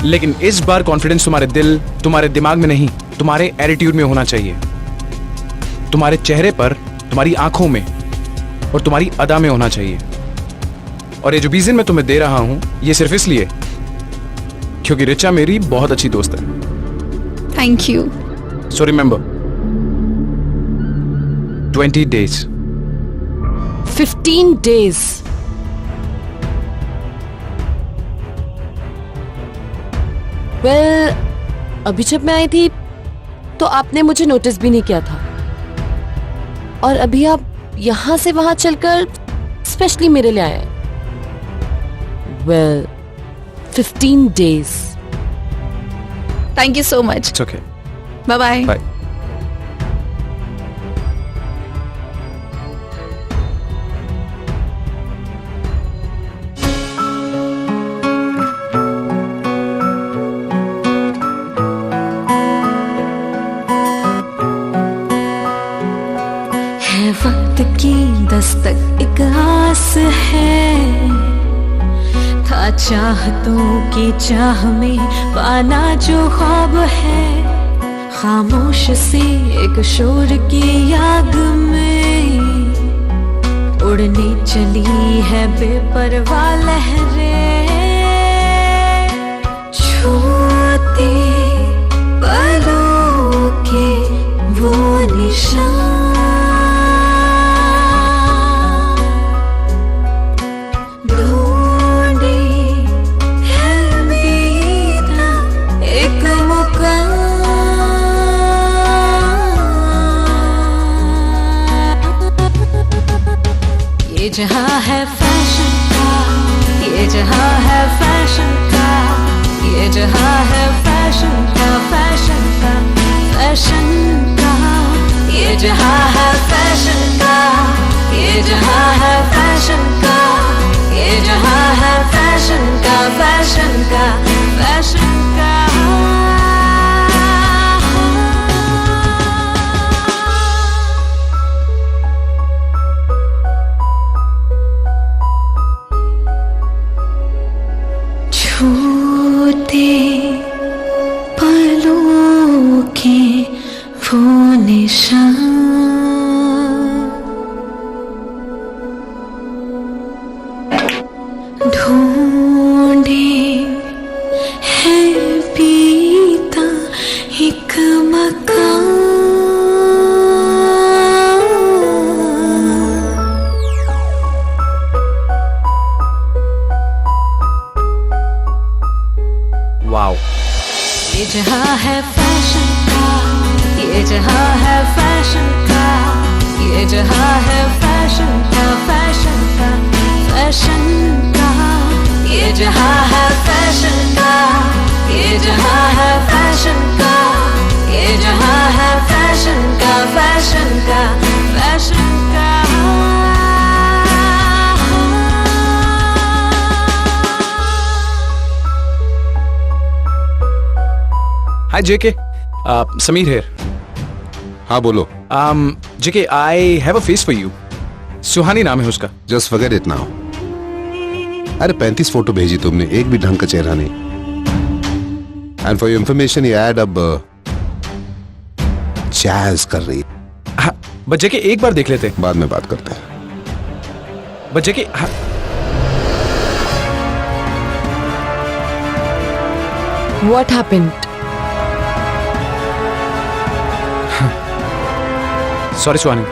लेकिन इस बार कॉन्फिडेंस तुम्हारे दिल, तुम्हारे दिमाग में नहीं, तुम्हारे एटीट्यूड में होना चाहिए। तुम्हारे चेहरे पर, तुम्हारी आंखों में और तुम्हारी अदा में होना चाहिए। और ये जो 20 दिन मैं तुम्हें दे रहा हूं, ये सिर्फ इसलिए क्योंकि रिचा मेरी बहुत अच्छी दोस्त है। Thank you. So remember, 20 days. 15 days. Well, अभी जब मैं आई थी तो आपने मुझे नोटिस भी नहीं किया था, और अभी आप यहां से वहां चलकर स्पेशली मेरे लिए आए हैं। Well, 15 days. Thank you so much. It's okay. Bye bye. Bye. वक्त की दस्तक एक आस है, था चाहतों की चाह में पाना जो ख्वाब है, खामोश सी एक शोर की याद में उड़ने चली है बेपरवाह लहरें, छूते पलों के वो निशान, ये जहां है फैशन का, ये जहां है फैशन का, ये जहां है फैशन का, फैशन का। फैशन का, ये जहां है फैशन का, ये जहां है फैशन का, ये जहां है फैशन का, फैशन का, फैशन का। छोटे पलों के वो निशान, ढूंढे है बीता एक मकान। वाओ, ये जहां है फैशन का, ये जहां है फैशन का, ये जहां है फैशन का, फैशन का, फैशन का, ये जहां है फैशन का, ये जहां है फैशन का, ये जहां है फैशन का, फैशन का, फैशन का। Hi JK, Sameer here. हाँ बोलो। JK, I have a face for you. Suhani नाम है उसका। Just forget it now. अरे 35 फोटो भेजी तुमने, एक भी ढंग का चेहरा नहीं। एंड फॉर योर इंफॉर्मेशन ये ऐड अब जैज कर रही है। बट जेके एक बार देख लेते, बाद में बात करते हैं। But JK What happened? Sorry Suhani.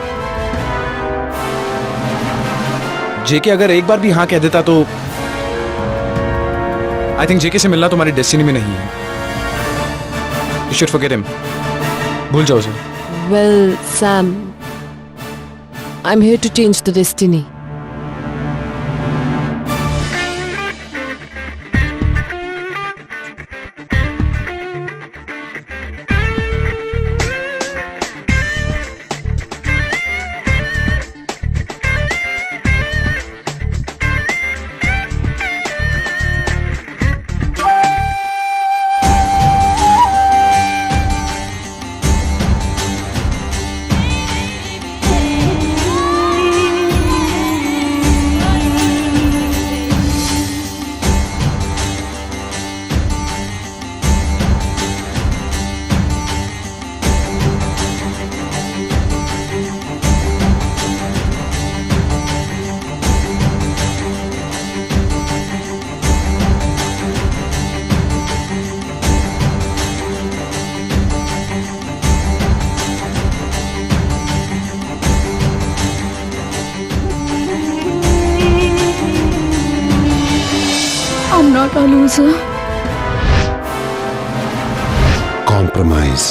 JK अगर एक बार भी हाँ कह देता तो आई थिंक जेके से मिलना तुम्हारी डेस्टिनी में नहीं है। You should forget him. भूल जाओ उसे। Well, Sam, I'm here to change the destiny. I'm not a loser. Compromise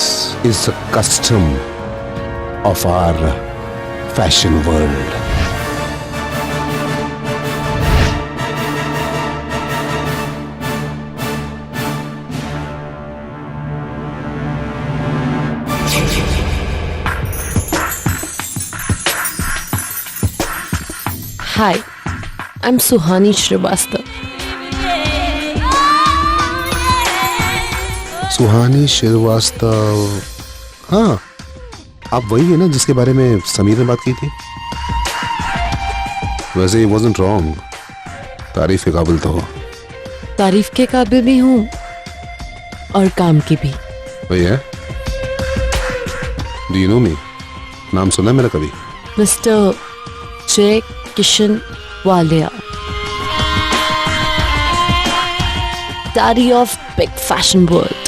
is a custom of our fashion world. Hi, I'm Suhani Shrivastava. सुहानी श्रीवास्तव, हाँ आप वही है ना जिसके बारे में समीर ने बात की थी। वैसे it wasn't wrong, तारीफ के काबिल तो हो। तारीफ के काबिल भी हूँ और काम की भी। वही है। Do you know me? नाम सुना मेरा कभी? मिस्टर जय Kishan Walia, daddy of big fashion world.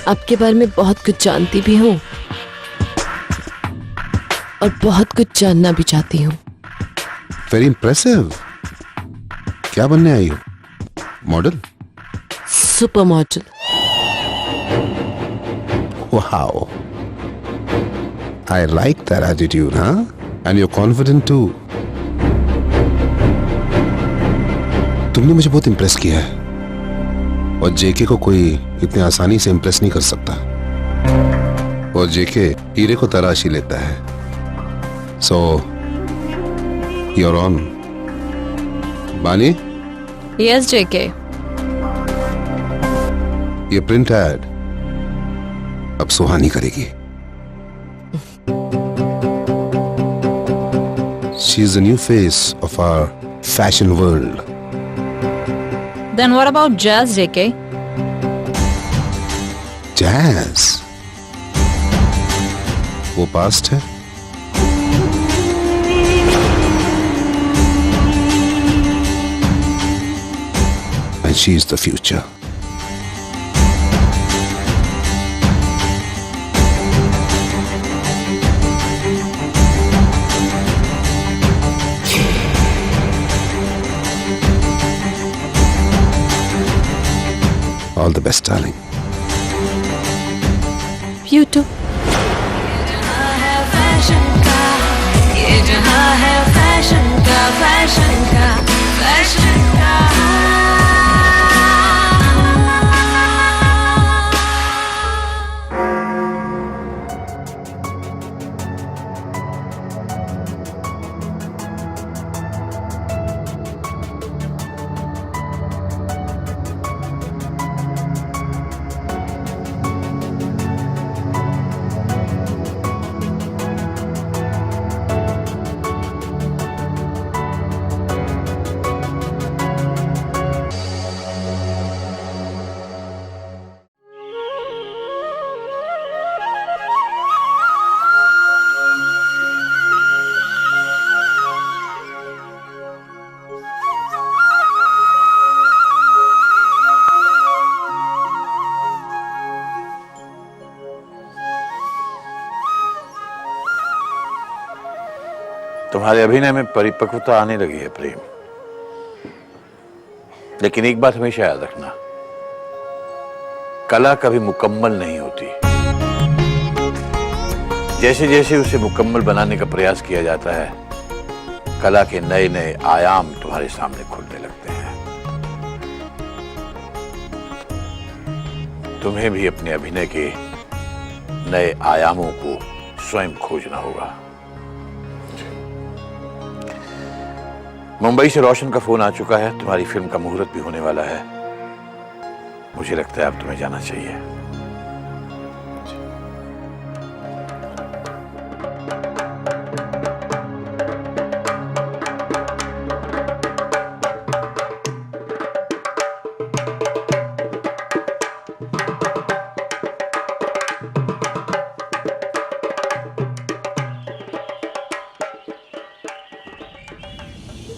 आपके बारे में बहुत कुछ जानती भी हूँ और बहुत कुछ जानना भी चाहती हूँ। Very impressive. क्या बनने आई हो? Model? Super model. Wow. I like that attitude, huh? And you're confident too. तुमने मुझे बहुत इंप्रेस किया है और जेके को कोई इतने आसानी से इंप्रेस नहीं कर सकता। और जेके हीरे को तराश ही लेता है। So you're on. Bani, yes JK. ये प्रिंट एड अब सुहानी करेगी। She is the new face of our fashion world. Then what about Jazz JK? Jazz वो पास्ट है, and she is the future. All the best, darling. You too. Fashion का ये जहां है, fashion का fashion का फैशन का। तुम्हारे अभिनय में परिपक्वता आने लगी है प्रेम, लेकिन एक बात हमेशा याद रखना, कला कभी मुकम्मल नहीं होती। जैसे जैसे उसे मुकम्मल बनाने का प्रयास किया जाता है, कला के नए नए आयाम तुम्हारे सामने खुलने लगते हैं। तुम्हें भी अपने अभिनय के नए आयामों को स्वयं खोजना होगा। मुंबई से रोशन का फोन आ चुका है, तुम्हारी फिल्म का मुहूर्त भी होने वाला है। मुझे लगता है अब तुम्हें जाना चाहिए।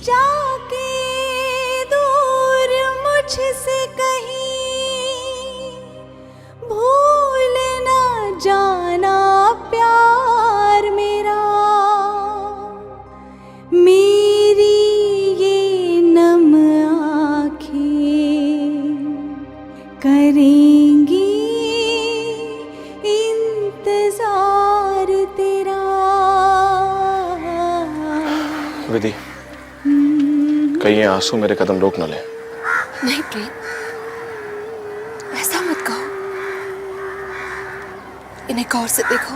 जाके दूर मुझसे कहीं भूल ना जाना प्यार मेरा, मेरी ये नम आँखें करेंगी इंतजार तेरा। विधि, कहीं ये आंसू मेरे कदम रोक न ले। नहीं प्रेम, ऐसा मत कहो। इन्हें गौर से देखो।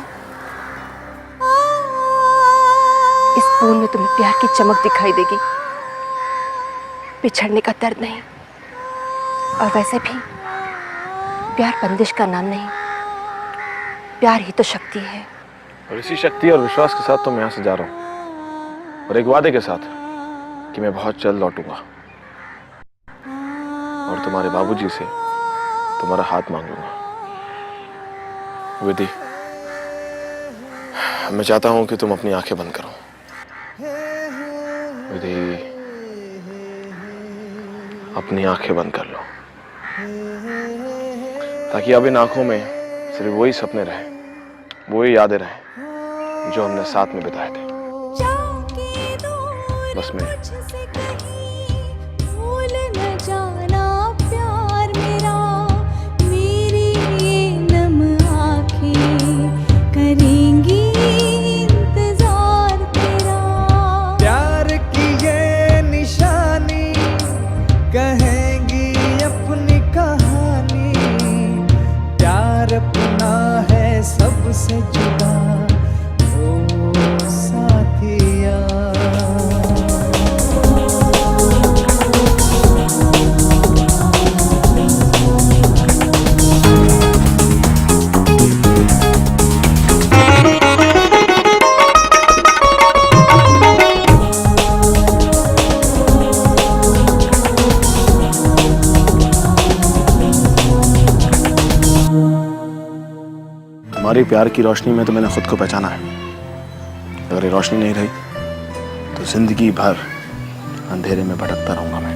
इस फूल में तुम्हें प्यार की चमक दिखाई देगी, बिछड़ने का दर्द नहीं। और वैसे भी प्यार बंदिश का नाम नहीं, प्यार ही तो शक्ति है। और इसी शक्ति और विश्वास के साथ तो मैं यहाँ से जा रहा हूँ, और एक वादे के साथ कि मैं बहुत जल्द लौटूंगा और तुम्हारे बाबूजी से तुम्हारा हाथ मांगूंगा। विधि, मैं चाहता हूं कि तुम अपनी आंखें बंद करो। विधि, अपनी आंखें बंद कर लो, ताकि अब इन आंखों में सिर्फ वही सपने रहें, वही यादें रहें जो हमने साथ में बिताए थे। बस मैं भूल न जाना प्यार मेरा, मेरी ये नम आँखें करेंगी इंतजार तेरा। प्यार की ये निशानी कहेंगी अपनी कहानी, प्यार अपना है सबसे तुम्हारी प्यार की रोशनी में तो मैंने खुद को पहचाना है। अगर ये रोशनी नहीं रही तो जिंदगी भर अंधेरे में भटकता रहूंगा मैं।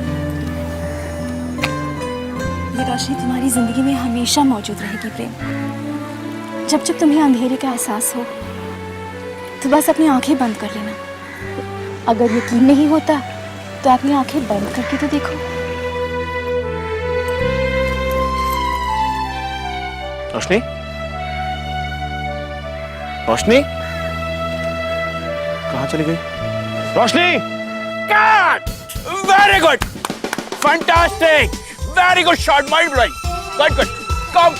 ये रोशनी तुम्हारी जिंदगी में हमेशा मौजूद रहेगी प्रेम। जब जब तुम्हें अंधेरे का एहसास हो तो बस अपनी आंखें बंद कर लेना। अगर यकीन नहीं होता तो अपनी आंखें बंद करके तो देखो। रोशनी, रोशनी कहाँ चली गई? रोशनी! Cut! Very good! Fantastic! Very good shot, mind blowing. Good. Come.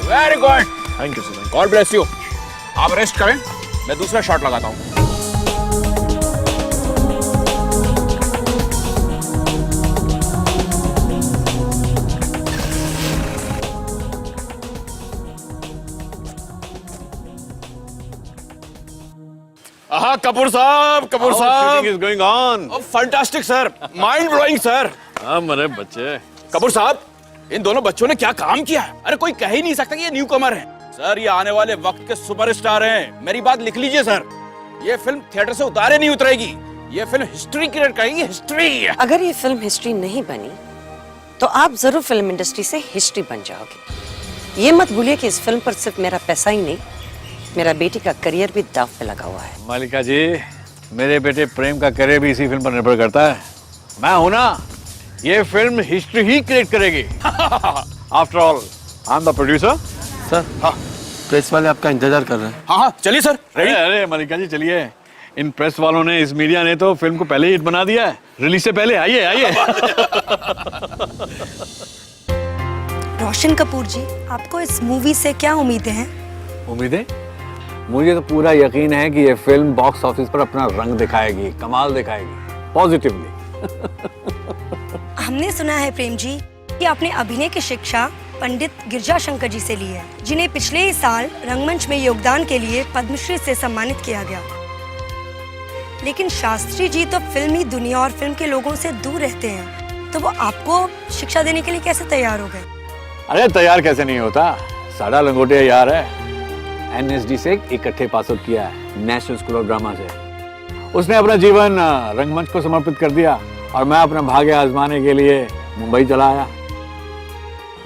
Very good. Thank you sir. God bless you. आप रेस्ट करें, मैं दूसरा शॉट लगाता हूँ। कपूर साहब is going on. Fantastic sir, mind blowing sir. मेरे बच्चे। कपूर साहब, इन दोनों बच्चों ने क्या काम किया है? अरे कोई कह ही नहीं सकता कि ये न्यू कमर है। सर ये आने वाले वक्त के सुपरस्टार हैं। मेरी बात लिख लीजिए सर, ये फिल्म थिएटर से उतारे नहीं उतरेगी। ये फिल्म हिस्ट्री क्रिएट करेगी, हिस्ट्री। अगर ये फिल्म हिस्ट्री नहीं बनी तो आप जरूर फिल्म इंडस्ट्री से हिस्ट्री बन जाओगे। ये मत भूलिए कि इस फिल्म पर सिर्फ मेरा पैसा ही नहीं, मेरा बेटी का करियर भी दांव पे लगा हुआ है। मालिका जी, मेरे बेटे प्रेम का करियर भी इसी फिल्म पर निर्भर करता है। मैं हूं ना, ये फिल्म हिस्ट्री ही क्रिएट करेगी। After all I am the producer. Sir, हाँ, प्रेस वाले आपका इंतजार कर रहे हैं। हाँ चलिए सर। अरे मालिका जी चलिए। इन प्रेस वालों ने, इस मीडिया ने तो फिल्म को पहले ही हिट बना दिया है, रिलीज से पहले। आइए। रोशन कपूर जी, आपको इस मूवी से क्या उम्मीदें हैं? उम्मीदें? मुझे तो पूरा यकीन है कि ये फिल्म बॉक्स ऑफिस पर अपना रंग दिखाएगी, कमाल दिखाएगी, पॉजिटिवली। हमने सुना है प्रेम जी कि आपने अभिनय की शिक्षा पंडित गिरजा शंकर जी से ली है, जिन्हें पिछले ही साल रंगमंच में योगदान के लिए पद्मश्री से सम्मानित किया गया। लेकिन शास्त्री जी तो फिल्मी दुनिया और फिल्म के लोगों से दूर रहते हैं, तो वो आपको शिक्षा देने के लिए कैसे तैयार हो गए? अरे तैयार कैसे नहीं होता, साड़ा लंगोटिया यार है। NSD से इकट्ठे पास आउट किया है, नेशनल स्कूल ऑफ ड्रामा से। उसने अपना जीवन रंगमंच को समर्पित कर दिया और मैं अपना भाग्य आजमाने के लिए मुंबई चला आया।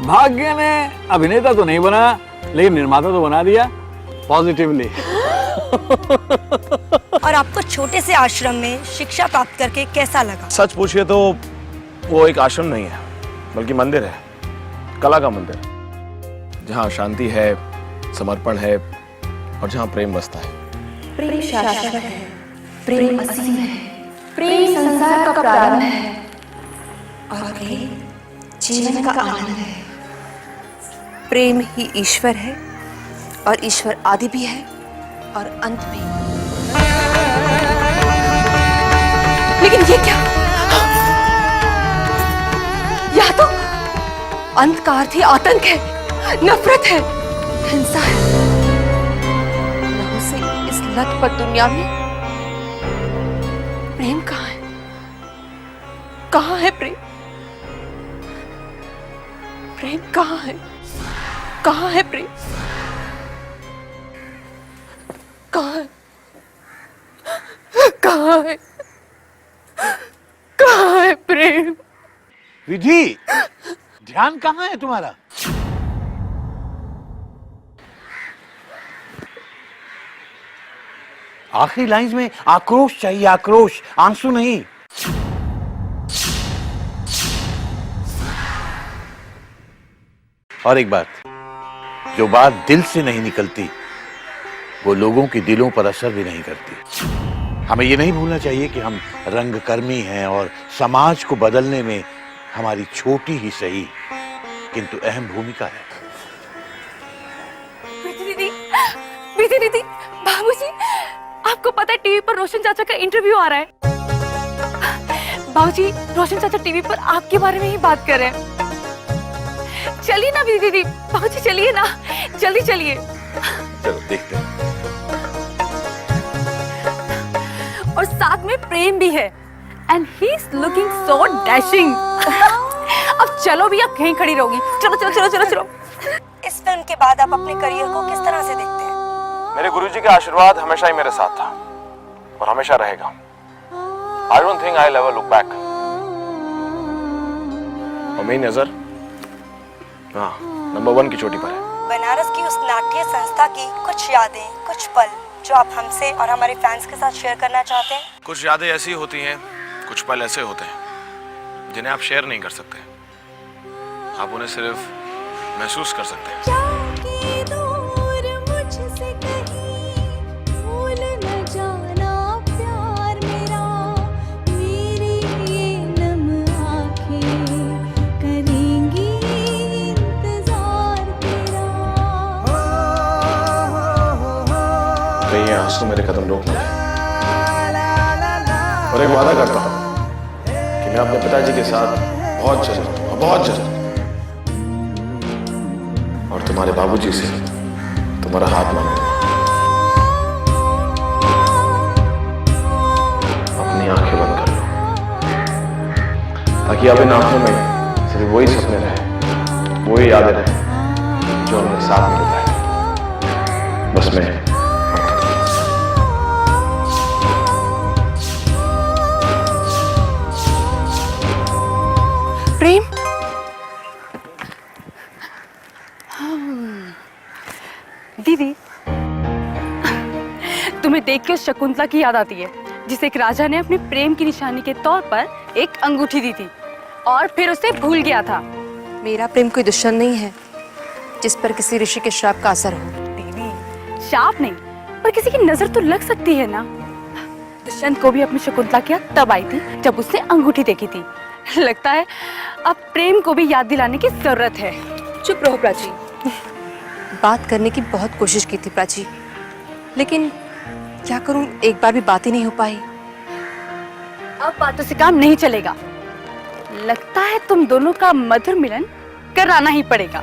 भाग्य ने अभिनेता तो नहीं बना, लेकिन निर्माता तो बना दिया, पॉजिटिवली। और आपको छोटे से आश्रम में शिक्षा प्राप्त करके कैसा लगा? सच पूछिए तो वो एक आश्रम नहीं है, बल्कि मंदिर है, कला का मंदिर, जहाँ शांति है, समर्पण है और जहाँ प्रेम बसता है। प्रेम शाश्वत है, प्रेम असीम है, प्रेम संसार का प्रारंभ है और प्रेम जीवन का आनंद है। प्रेम ही ईश्वर है और ईश्वर आदि भी है और अंत भी। लेकिन ये क्या? यह तो अंत का अर्थ ही आतंक है, नफरत है, हिंसा है। लहू से इस लथपथ दुनिया में प्रेम कहाँ है? कहाँ है प्रेम? प्रेम कहाँ है? कहाँ है प्रेम? कहाँ है? कहाँ है? कहाँ है प्रेम? विधि, ध्यान कहाँ है तुम्हारा? आखिरी लाइंस में आक्रोश चाहिए, आक्रोश, आंसू नहीं। और एक बात, जो बात दिल से नहीं निकलती वो लोगों के दिलों पर असर भी नहीं करती। हमें ये नहीं भूलना चाहिए कि हम रंगकर्मी हैं और समाज को बदलने में हमारी छोटी ही सही किंतु अहम भूमिका है। दीदी, बाबूजी, आपको पता है टीवी पर रोशन चाचा का इंटरव्यू आ रहा है। बाबूजी, रोशन चाचा टीवी पर आपके बारे में ही बात कर रहे हैं। चलिए ना दीदी, बाबूजी चलिए ना, जल्दी चलिए। चलो देखते हैं। और साथ में प्रेम भी है and he is looking so dashing. अब चलो भी, आप कहीं खड़ी रहोगी। चलो चलो चलो चलो चलो। इस इस फिल्म के बाद आप अपने करियर को किस तरह से देखते हैं? मेरे गुरुजी का आशीर्वाद हमेशा ही मेरे साथ था और हमेशा रहेगा। I don't think I'll ever look back. और मेरी नजर हाँ नंबर 1 की चोटी पर है। बनारस की उस नाट्य संस्था की कुछ यादें, कुछ पल जो आप हमसे और हमारे फैंस के साथ शेयर करना चाहते हैं? कुछ यादें ऐसी होती हैं, कुछ पल ऐसे होते हैं जिन्हें आप शेयर नहीं कर सकते, आप उन्हें सिर्फ महसूस कर सकते हैं। ये आंसू मेरे कदम रोक नहीं और एक वादा करता हूं कि मैं अपने पिताजी के साथ बहुत जल्द बहुत जल्द और तुम्हारे बाबूजी से तुम्हारा हाथ मांगूंगा। अपनी आंखें बंद कर लो ताकि अब इन आंखों में सिर्फ वही सपने रहे, वही यादें रहे जो हमने साथ में बिताए। बस मैं प्रेम, दीदी तुम्हें देख के उस शकुंतला की याद आती है जिसे एक राजा ने अपने प्रेम की निशानी के तौर पर एक अंगूठी दी थी और फिर उसे भूल गया था। मेरा प्रेम कोई दुश्मन नहीं है जिस पर किसी ऋषि के श्राप का असर हो। दीदी शाप नहीं, पर किसी की नजर तो लग सकती है ना। दुष्यंत को भी अपनी शकुंतला की याद तब आई थी जब उसने अंगूठी देखी थी। लगता है अब प्रेम को भी याद दिलाने की जरूरत है। चुप रहो प्राची। बात करने की बहुत कोशिश की थी प्राची, लेकिन क्या करूं, एक बार भी बात ही नहीं हो पाई। अब बातों से काम नहीं चलेगा। लगता है तुम दोनों का मधुर मिलन कराना ही पड़ेगा।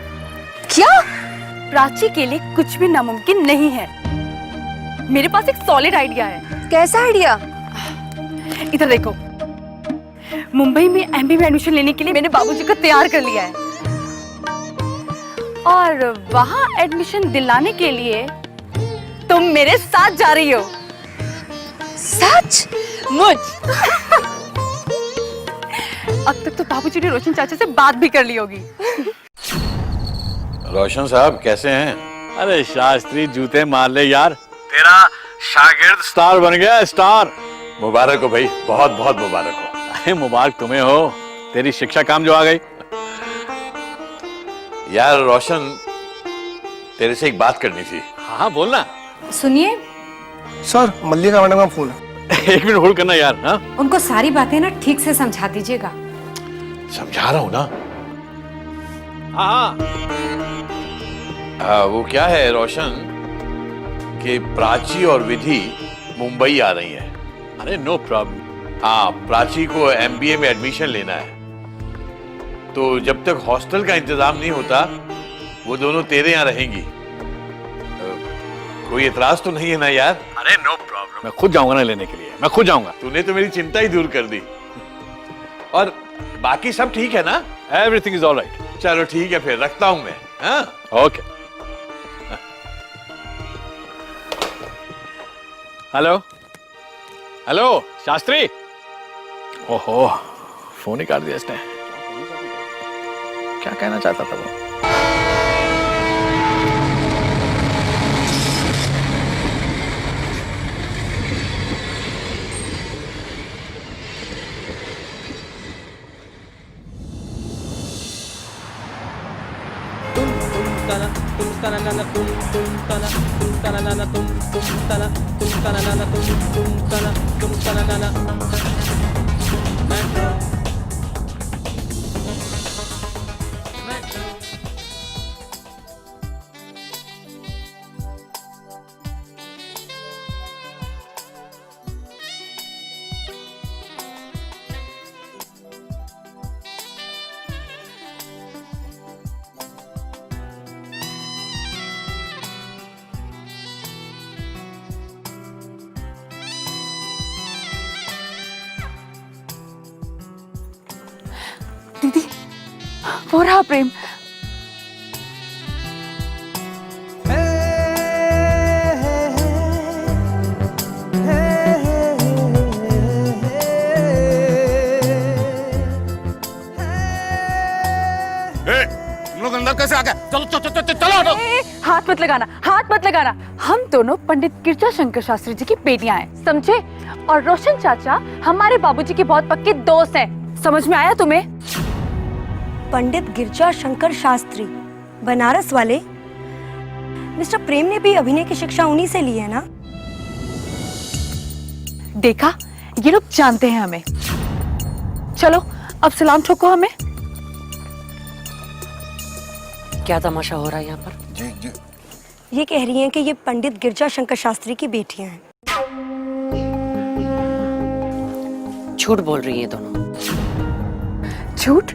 क्या? प्राची के लिए कुछ भी नामुमकिन नहीं है। मेरे पास एक सॉलिड आइडिया है। कैसा आइडिया? इधर देखो, मुंबई में एमबीए में एडमिशन लेने के लिए मैंने बाबूजी को तैयार कर लिया है और वहां एडमिशन दिलाने के लिए तुम मेरे साथ जा रही हो। सच? मुझ अब तक तो बाबूजी ने रोशन चाचा से बात भी कर ली होगी। रोशन साहब कैसे हैं? अरे शास्त्री जूते मार ले यार, तेरा शागिर्द स्टार बन गया, स्टार। मुबारक हो भाई, बहुत बहुत मुबारक हो। अरे मुबारक तुम्हें हो, तेरी शिक्षा काम जो आ गई। यार रोशन, तेरे से एक बात करनी थी। हाँ बोलना। सुनिए सर, मल्लिका मैडम का फोन है। एक मिनट होल्ड करना यार। हाँ उनको सारी बातें ना ठीक से समझा दीजिएगा। समझा रहा हूं ना। हाँ वो क्या है रोशन कि प्राची और विधि मुंबई आ रही हैं। अरे नो प्रॉब्लम। हाँ, प्राची को एमबीए में एडमिशन लेना है, तो जब तक हॉस्टल का इंतजाम नहीं होता वो दोनों तेरे यहाँ रहेंगी। कोई एतराज तो नहीं है ना यार? अरे नो प्रॉब्लम, मैं खुद जाऊंगा ना लेने के लिए, मैं खुद जाऊंगा। तूने तो मेरी चिंता ही दूर कर दी। और बाकी सब ठीक है ना? Everything is alright. चलो ठीक है, फिर रखता हूं मैं। हाँ ओके। Hello hello Shastri. ओहो, फोन ही काट दिया इसने। क्या कहना चाहता था वो? दीदी, वो रहा प्रेम। कैसे आ गया? चलो चलो चलो चलो हटो। हाथ मत लगाना, हाथ मत लगाना। हम दोनों पंडित गिरजा शंकर शास्त्री जी की बेटियां हैं, समझे? और रोशन चाचा हमारे बाबूजी के बहुत पक्के दोस्त हैं। समझ में आया तुम्हें? पंडित गिरजा शंकर शास्त्री, बनारस वाले। मिस्टर प्रेम ने भी अभिनय की शिक्षा उन्हीं से ली है ना? देखा, ये लोग जानते हैं हमें। चलो अब सलाम ठोको हमें। क्या तमाशा हो रहा है यहाँ पर? जी जी। ये कह रही हैं कि ये पंडित गिरजा शंकर शास्त्री की बेटियां हैं। झूठ बोल रही हैं दोनों। झूठ?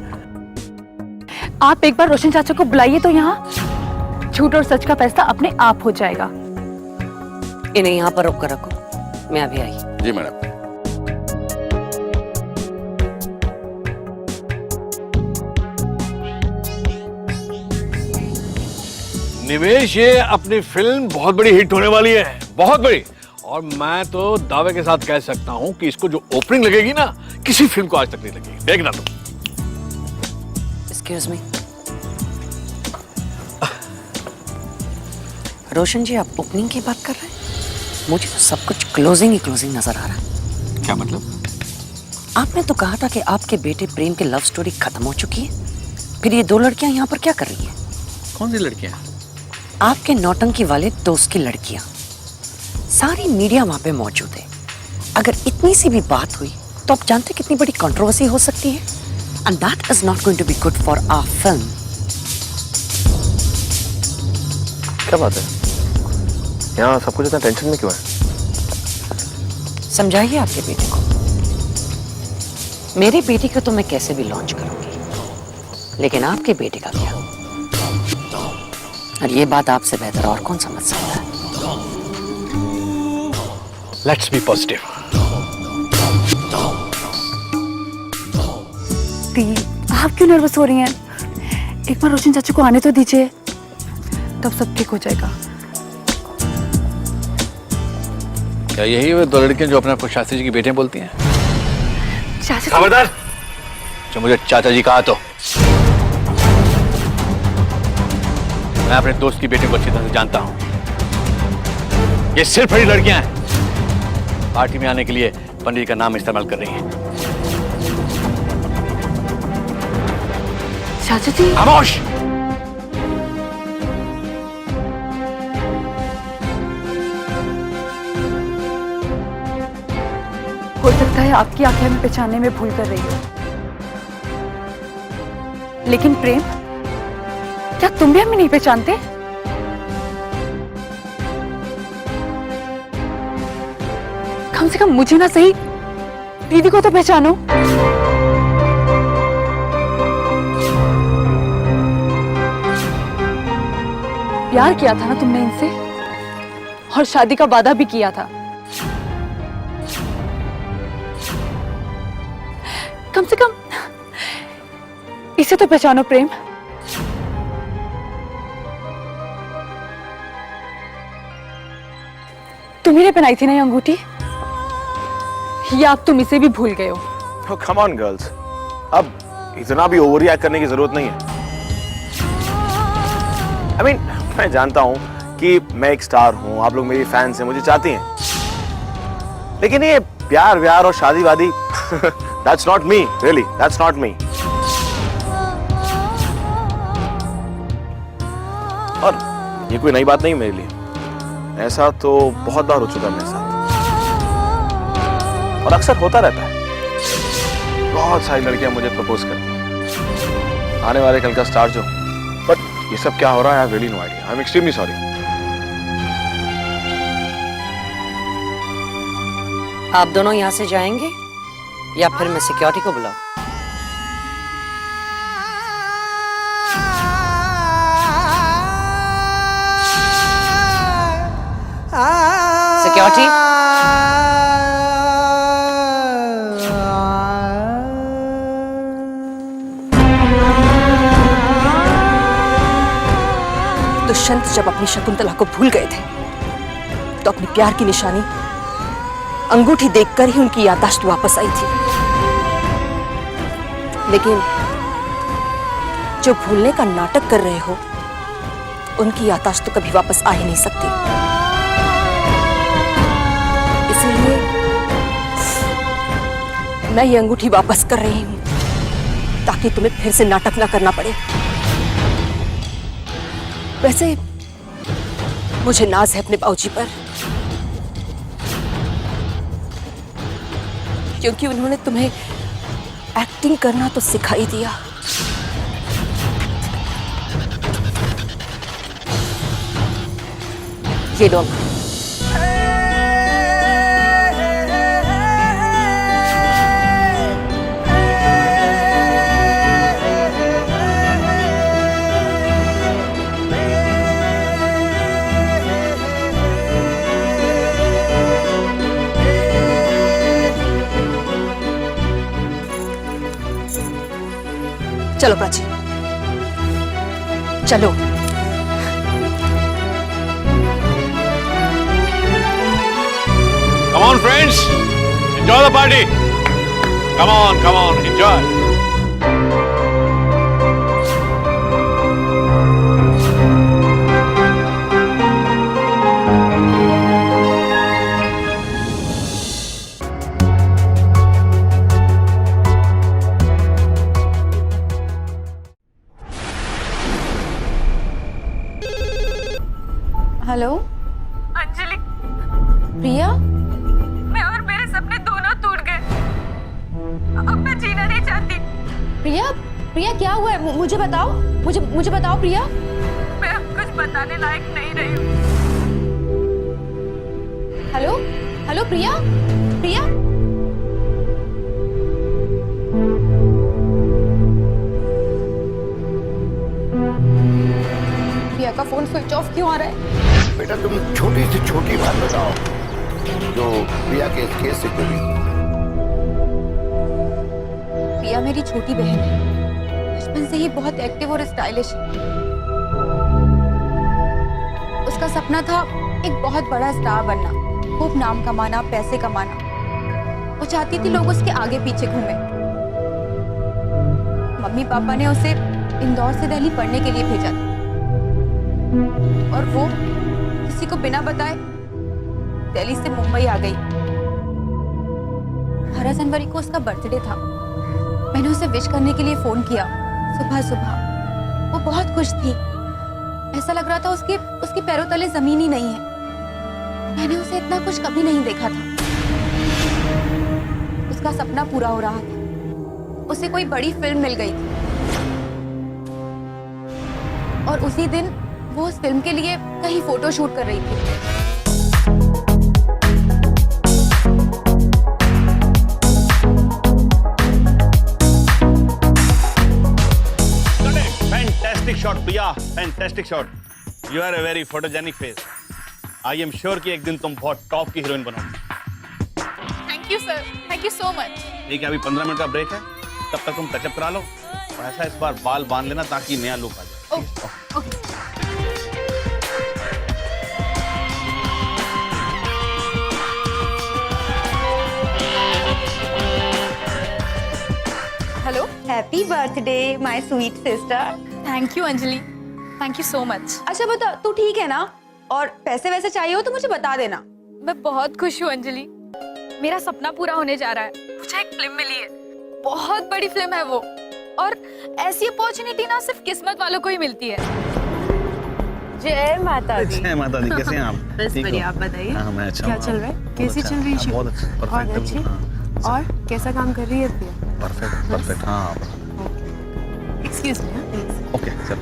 आप एक बार रोशन चाचा को बुलाइए तो यहाँ झूठ और सच का फैसला अपने आप हो जाएगा। इन्हें यहाँ पर रोक कर रखो, मैं अभी आई। जी मैडम। निवेश, ये अपनी फिल्म बहुत बड़ी हिट होने वाली है, बहुत बड़ी। और मैं तो दावे के साथ कह सकता हूं कि इसको जो ओपनिंग लगेगी ना, किसी फिल्म को आज तक नहीं लगी। देखना तुम। एक्सक्यूज मी, रोशन जी, आप ओपनिंग की बात कर रहे हैं? मुझे तो सब कुछ क्लोजिंग ही क्लोजिंग नजर आ रहा है। क्या मतलब? आपने तो कहा था कि आपके बेटे प्रेम की लव स्टोरी खत्म हो चुकी है, फिर ये दो लड़कियां यहाँ पर क्या कर रही हैं? कौन सी लड़कियां? आपके नौटंकी वाले दोस्त की लड़कियां। सारी मीडिया वहां पे मौजूद है। अगर इतनी सी भी बात हुई तो आप जानते कितनी बड़ी कंट्रोवर्सी हो सकती है, and that is not going to be good for our film. क्या बात है? यहाँ सब कुछ इतना टेंशन में क्यों है? समझाइए आपके बेटे को। मेरी बेटी को तो मैं कैसे भी लॉन्च करूंगी, लेकिन आपके बेटे का क्या? और ये बात आपसे बेहतर और कौन समझ सकता है? Let's be positive. दी, आप क्यों नर्वस हो रही हैं? एक बार रोशन चाचा को आने तो दीजिए, तब सब ठीक हो जाएगा। क्या यही वो दो लड़कियां जो अपने आपको शास्त्री जी की बेटियां बोलती हैं? चाचा, खबरदार! जो मुझे चाचा जी कहा तो मैं अपने दोस्त की बेटी को अच्छी तरह से जानता हूं। ये सिर्फ बड़ी लड़कियां हैं, पार्टी में आने के लिए पंडित का नाम इस्तेमाल कर रही हैं। चाचा जी, खामोश! हो सकता है आपकी आंखें हमें पहचानने में भूल कर रही हो, लेकिन प्रेम, क्या तुम भी हमें नहीं पहचानते? कम से कम मुझे ना सही, दीदी को तो पहचानो। प्यार किया था ना तुमने इनसे, और शादी का वादा भी किया था। कम से कम इसे तो पहचानो प्रेम। तुम्ही ने पहनाई थी ना ये अंगूठी, या अब तुम इसे भी भूल गए हो? Oh, come on, girls. अब इतना भी ओवर रिएक्ट करने की जरूरत नहीं है। I mean, मैं जानता हूं कि मैं एक स्टार हूं, आप लोग मेरी फैंस हैं, मुझे चाहती हैं, लेकिन ये प्यार व्यार और शादी वादी that's not me, really, that's not me. और ये कोई नई बात नहीं मेरे लिए, ऐसा तो बहुत बार हो चुका है मेरे साथ, और अक्सर होता रहता है। बहुत सारी लड़कियां मुझे प्रपोज करती हैं, आने वाले कल का स्टार जो। बट ये सब क्या हो रहा है, I have really no idea. I am extremely sorry. आप दोनों यहाँ से जाएंगे या फिर मैं सिक्योरिटी को बुलाऊं? सिक्योरिटी, दुष्यंत जब अपनी शकुंतला को भूल गए थे तो अपने प्यार की निशानी अंगूठी देखकर ही उनकी याददाश्त वापस आई थी। लेकिन जो भूलने का नाटक कर रहे हो उनकी याददाश्त तो कभी वापस आ ही नहीं सकती। इसलिए मैं ये अंगूठी वापस कर रही हूं ताकि तुम्हें फिर से नाटक ना करना पड़े। वैसे मुझे नाज है अपने बाबूजी पर, क्योंकि उन्होंने तुम्हें एक्टिंग करना तो सिखा ही दिया। ये लो। चलो प्राची, चलो। Come on, friends, enjoy the party. Come on, enjoy. Hello Anjali, Priya, मैं और मेरे सपने दोनों टूट गए। अब मैं जीना नहीं चाहती। प्रिया, प्रिया क्या हुआ है? मुझे बताओ, मुझे बताओ प्रिया। मैं अब कुछ बताने लायक नहीं रही हूँ। हेलो हेलो प्रिया, प्रिया। प्रिया का फोन स्विच ऑफ क्यों आ रहा है? बेटा तुम छोटी से छोटी बात बताओ जो प्रिया के इस केस से जुड़ी। प्रिया मेरी छोटी बहन है, बचपन से ही बहुत एक्टिव और स्टाइलिश है। उसका सपना था एक बहुत बड़ा स्टार बनना, खूब नाम कमाना, पैसे कमाना। वो चाहती थी लोग उसके आगे पीछे घूमे। मम्मी पापा ने उसे इंदौर से दिल्ली पढ़ने के लिए भेजा था और वो किसी को बिना बताए दिल्ली से मुंबई आ गई। 18 जनवरी को उसका बर्थडे था। मैंने उसे विश करने के लिए फोन किया सुबह सुबह। वो बहुत खुश थी, ऐसा लग रहा था उसके पैरों तले जमीन ही नहीं है। मैंने उसे इतना खुश कभी नहीं देखा था। उसका सपना पूरा हो रहा था, उसे कोई बड़ी फिल्म मिल गई थी और उसी दिन वो उस फिल्म के लिए कहीं फोटो शूट कर रही थी। Fantastic shot, Priya. Fantastic shot. You are a very photogenic face. I am sure कि एक दिन तुम बहुत टॉप की हीरोइन बनोगी। Thank you sir, thank you so much. ठीक है, अभी 15 मिनट का ब्रेक है, तब तक तुम टचअप करा लो और ऐसा इस बार बाल बांध लेना ताकि नया लुक आ जाए। Hello, happy birthday my sweet sister. Thank you Anjali, thank you so much. अच्छा बता, तू ठीक है ना? और पैसे वैसे चाहिए हो तो मुझे बता देना। मैं बहुत खुश हूँ अंजलि, मेरा सपना पूरा होने जा रहा है। मुझे एक फिल्म मिली है, बहुत बड़ी फिल्म है वो, और ऐसी अपॉर्चुनिटी ना सिर्फ किस्मत वालों को ही मिलती है। जय माता दी। जय माता दी। कैसे हैं आप? बस बढ़िया, आप बताइए। हाँ, मैं अच्छा क्या हूँ। चल रहा है? कैसी चल रही है? बहुत अच्छा, बहुत अच्छी। और कैसा काम कर रही है प्रिया? परफेक्ट। हाँ, एक्सक्यूज मी प्लीज। ओके चल।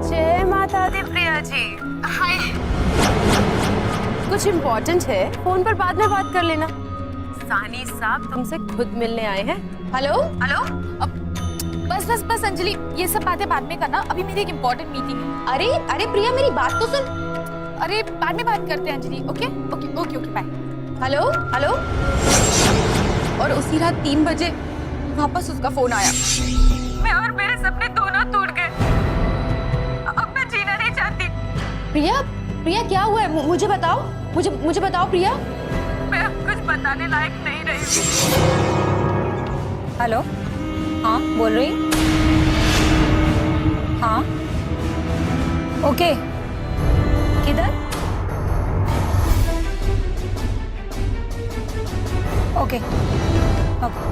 जय माता दी प्रिया जी। हाय। कुछ इम्पोर्टेंट है, फोन पर बाद में बात कर लेना। सानी साहब तुमसे खुद मिलने आए हैं। Hello hello. बस अंजलि, ये सब बातें बाद में करना, अभी मेरी एक इम्पोर्टेंट मीटिंग है। अरे प्रिया मेरी बात तो सुन। अरे बाद में बात करते हैं Anjali. Okay bye. Hello hello. और उसी रात 3 बजे वापस उसका फोन आया। मैं और मेरे सपने दोनों टूट गए। अब मैं जीना नहीं चाहती। प्रिया क्या हुआ है? मुझे बताओ, मुझे बताओ प्रिया। मैं अब कुछ बताने लायक नहीं रही हूँ। हेलो, हाँ बोल रही। हाँ ओके, किधर? Okay okay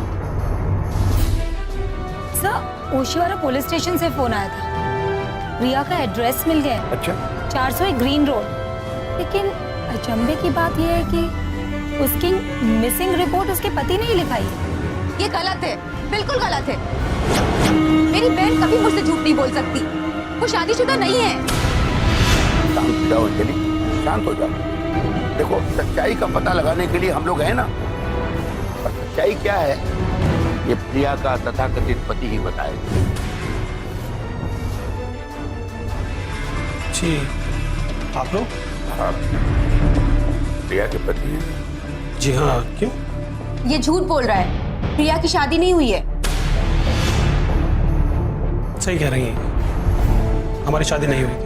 sir, Oshiwara police station से फोन आया था। रिया का एड्रेस मिल गया। अच्छा, 401 ग्रीन रोड। लेकिन अचंभे की बात यह है कि उसकी मिसिंग रिपोर्ट उसके पति ने ही लिखाई है। ये गलत है, बिल्कुल गलत है। मेरी बहन कभी मुझसे झूठ नहीं बोल सकती। वो शादीशुदा नहीं है। शांत हो जाओ अंजलि, शांत हो जाओ। देखो, सच्चाई का पता लगाने के लिए हम लोग हैं ना। और सच्चाई क्या है ये प्रिया का तथाकथित पति ही बताएगा। जी, आप लोग? हाँ, प्रिया के पति हैं। जी हाँ, क्यों? ये झूठ बोल रहा है। प्रिया की शादी नहीं हुई है। सही कह रही हैं, हमारी शादी नहीं हुई थी।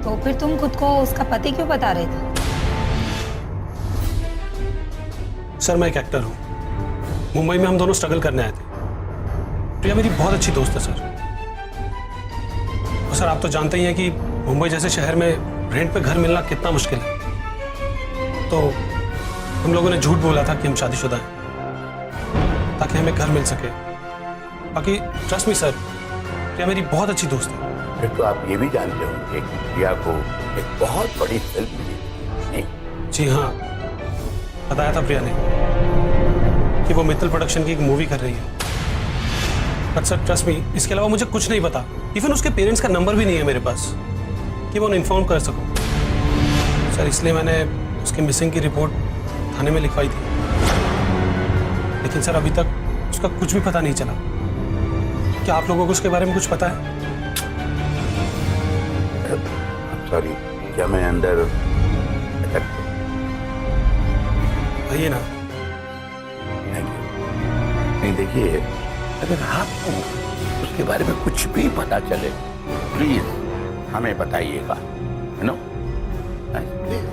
तो फिर तुम खुद को उसका पति क्यों बता रहे थे? सर, मैं एक एक्टर हूँ। मुंबई में हम दोनों स्ट्रगल करने आए थे। प्रिया मेरी बहुत अच्छी दोस्त है सर। और सर, आप तो जानते ही हैं कि मुंबई जैसे शहर में रेंट पे घर मिलना कितना मुश्किल है। तो हम लोगों ने झूठ बोला था कि हम शादीशुदा हैं ताकि हमें घर मिल सके। बाकी ट्रस्ट मी सर, प्रिया मेरी बहुत अच्छी दोस्त है। फिर तो आप ये भी जानते होंगे कि प्रिया को एक बहुत बड़ी फिल्म मिली, नहीं? जी हाँ, बताया था प्रिया ने कि वो मित्तल प्रोडक्शन की एक मूवी कर रही है। बट सर ट्रस्ट मी, इसके अलावा मुझे कुछ नहीं पता। इवन उसके पेरेंट्स का नंबर भी नहीं है मेरे पास कि वो उन्हें इन्फॉर्म कर सकूं। सर, इसलिए मैंने उसकी मिसिंग की रिपोर्ट थाने में लिखवाई थी। लेकिन सर, अभी तक उसका कुछ भी पता नहीं चला। क्या आप लोगों को उसके बारे में कुछ पता है? सॉरी, क्या मैं अंदर? आइए ना। नहीं, देखिए, अगर आपको उसके बारे में कुछ भी पता चले, प्लीज हमें बताइएगा, है ना? प्लीज।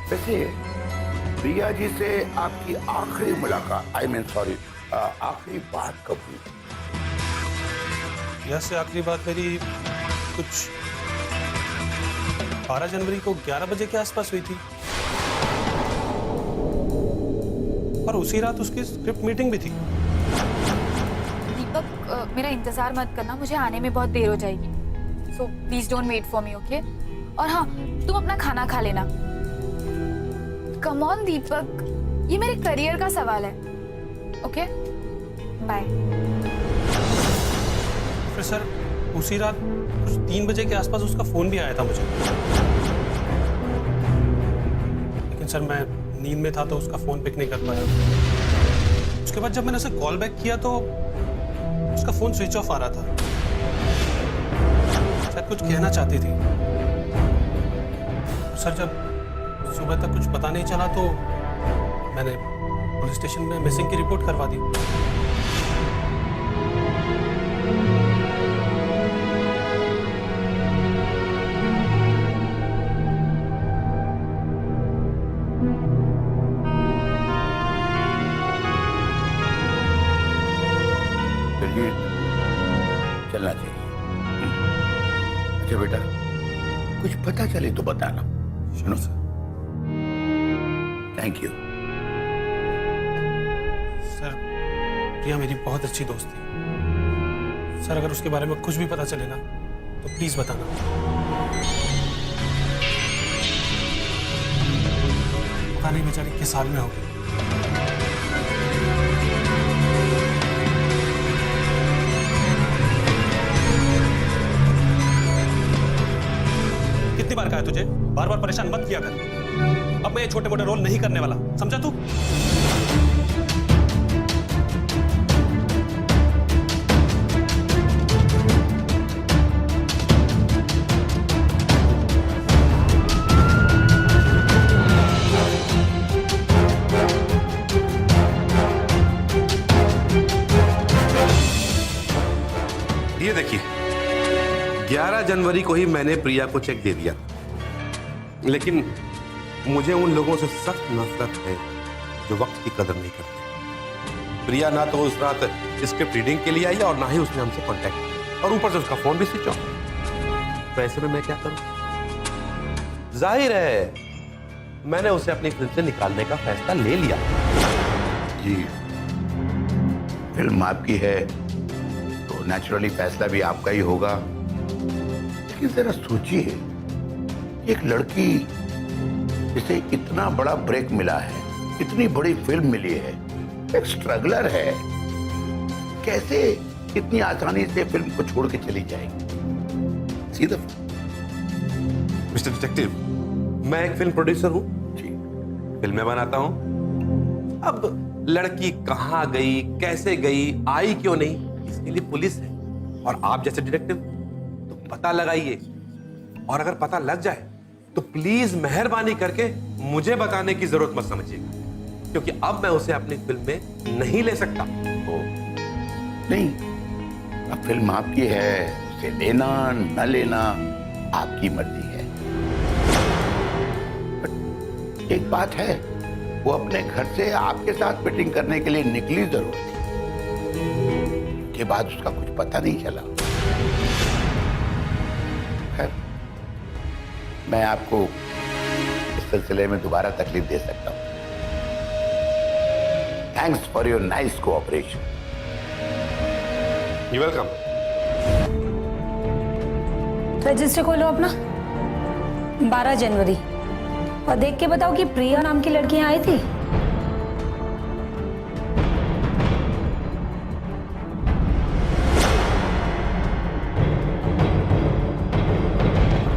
वैसे प्रिया जी से आपकी आखिरी मुलाकात, आखिरी बात कब हुई? प्रिया से आखिरी बात मेरी कुछ 12 जनवरी को 11 बजे के आसपास हुई थी। और उसी रात उसकी स्क्रिप्ट मीटिंग भी थी। दीपक, मेरा इंतजार मत करना, मुझे आने में बहुत देर हो जाएगी। So please don't wait for me, okay? और हाँ, तुम अपना खाना खा लेना। कम ऑन दीपक, ये मेरे करियर का सवाल है। Okay, bye. फिर सर, उसी रात कुछ 3 बजे के आसपास उसका फोन भी आया था मुझे। लेकिन सर, मैं नींद में था तो उसका फोन पिक नहीं कर पाया। उसके बाद जब मैंने उसे कॉल बैक किया तो उसका फोन स्विच ऑफ आ रहा था। शायद कुछ कहना चाहती थी। सर, जब सुबह तक कुछ पता नहीं चला तो मैंने पुलिस स्टेशन में मिसिंग की रिपोर्ट करवा दी। चलिए, चलना चाहिए। अच्छा बेटा, कुछ पता चले तो बताना। सुनो सर। Thank you. सर, प्रिया मेरी बहुत अच्छी दोस्त थी। सर, अगर उसके बारे में कुछ भी पता चले ना तो प्लीज बताना। पता नहीं बेचारी किस हाल में होगी। बार बार परेशान मत किया कर। अब मैं ये छोटे मोटे रोल नहीं करने वाला, समझा तू? ये देखिए, 11 जनवरी को ही मैंने प्रिया को चेक दे दिया, लेकिन मुझे उन लोगों से सख्त नफरत है जो वक्त की कदर नहीं करते। प्रिया ना तो उस रात स्क्रिप्ट रीडिंग के लिए आई और ना ही उसने हमसे कांटेक्ट किया, और ऊपर से उसका फोन भी स्विच ऑफ। तो ऐसे में मैं क्या करूं? जाहिर है मैंने उसे अपनी फिल्म से निकालने का फैसला ले लिया। जी, फिल्म आपकी है तो नेचुरली फैसला भी आपका ही होगा। लेकिन जरा सोचिए, एक लड़की जिसे इतना बड़ा ब्रेक मिला है, इतनी बड़ी फिल्म मिली है, एक स्ट्रगलर है, कैसे इतनी आसानी से फिल्म को छोड़ के चली जाएगी? सीधा मिस्टर डिटेक्टिव, मैं एक फिल्म प्रोड्यूसर हूं जी, फिल्में बनाता हूं। अब लड़की कहां गई, कैसे गई, आई क्यों नहीं, इसके लिए पुलिस है, और आप जैसे डिटेक्टिव तो पता लगाइए, और अगर पता लग जाए तो प्लीज मेहरबानी करके मुझे बताने की जरूरत मत समझिएगा, क्योंकि अब मैं उसे अपनी फिल्म में नहीं ले सकता। नहीं, अब फिल्म आपकी है, उसे लेना न लेना आपकी मर्जी है। बट एक बात है, वो अपने घर से आपके साथ मीटिंग करने के लिए निकली जरूर थी, के बाद उसका कुछ पता नहीं चला। खैर, मैं आपको इस सिलसिले में दोबारा तकलीफ दे सकता हूं। Thanks for your nice cooperation. You welcome. Register खोलो अपना। 12 जनवरी, और देख के बताओ कि प्रिया नाम की लड़की यहाँ आई थी।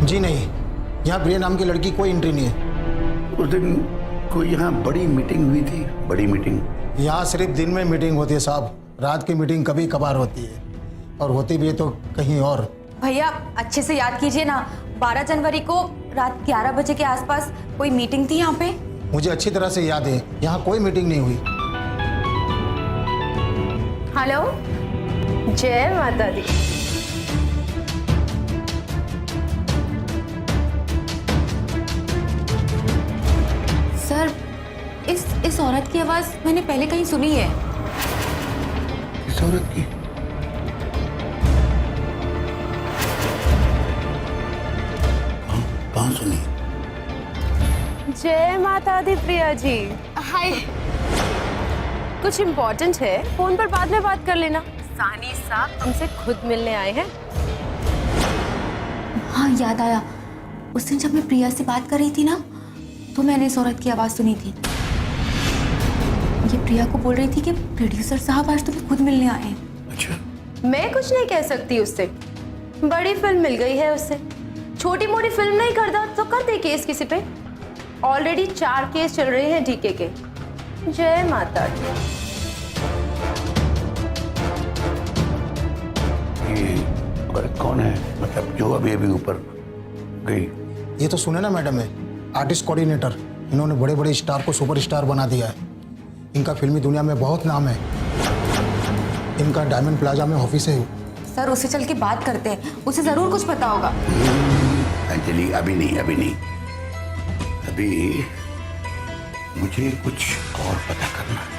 जी नहीं, यहाँ प्रिया नाम की लड़की कोई एंट्री नहीं है। उस दिन कोई यहाँ बड़ी मीटिंग हुई थी, बड़ी मीटिंग। यहाँ सिर्फ दिन में मीटिंग होती है साहब, रात की मीटिंग कभी कभार होती है, और होती भी है तो कहीं और। भैया अच्छे से याद कीजिए ना, 12 जनवरी को रात 11 बजे के आसपास कोई मीटिंग थी यहाँ पे। मुझे अच्छी तरह से याद है, यहाँ कोई मीटिंग नहीं हुई। हेलो, जय माता दी। सर, इस औरत की आवाज मैंने पहले कहीं सुनी है। इस औरत की? कहाँ सुनी? जय माता दी प्रिया जी। हाय। कुछ इम्पोर्टेंट है, फोन पर बाद में बात कर लेना। सानी साहब तुमसे खुद मिलने आए हैं। हाँ याद आया, उस दिन जब मैं प्रिया से बात कर रही थी ना, तो मैंने इस औरत की आवाज सुनी थी। ये प्रिया को बोल रही थी कि प्रोड्यूसर साहब आज तुम्हें खुद मिलने आए हैं। अच्छा। मैं कुछ नहीं कह सकती उससे, बड़ी फिल्म मिल गई है उससे। छोटी मोटी फिल्म नहीं करता तो कर दे केस किसी पे। ऑलरेडी 4 केस चल रहे हैं डीके के। जय माता दी। ये औरत कौन है, मतलब जो अभी अभी ऊपर गई? ये तो सुने ना मैडम है, आर्टिस्ट कोऑर्डिनेटर। इन्होंने बड़े बड़े स्टार को सुपरस्टार बना दिया है। इनका फिल्मी दुनिया में बहुत नाम है। इनका डायमंड प्लाजा में ऑफिस है। सर उसे चल के बात करते हैं, उसे जरूर कुछ पता होगा। अंजलि अभी नहीं, अभी नहीं, अभी मुझे कुछ और पता करना है।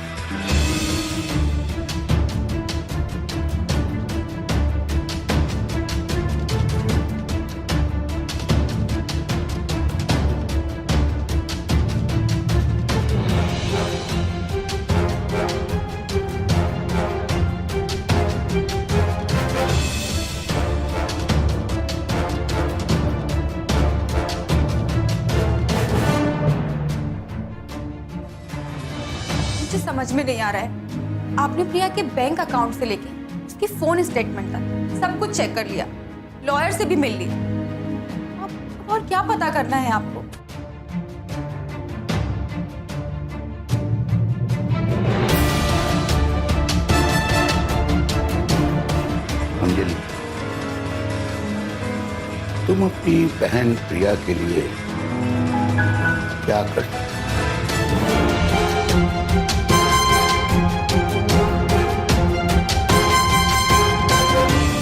समझ में नहीं आ रहा है, आपने प्रिया के बैंक अकाउंट से लेके उसकी फोन स्टेटमेंट तक सब कुछ चेक कर लिया, लॉयर से भी मिल ली, अब और क्या पता करना है आपको? अंजलि, तुम अपनी बहन प्रिया के लिए क्या कर सकते?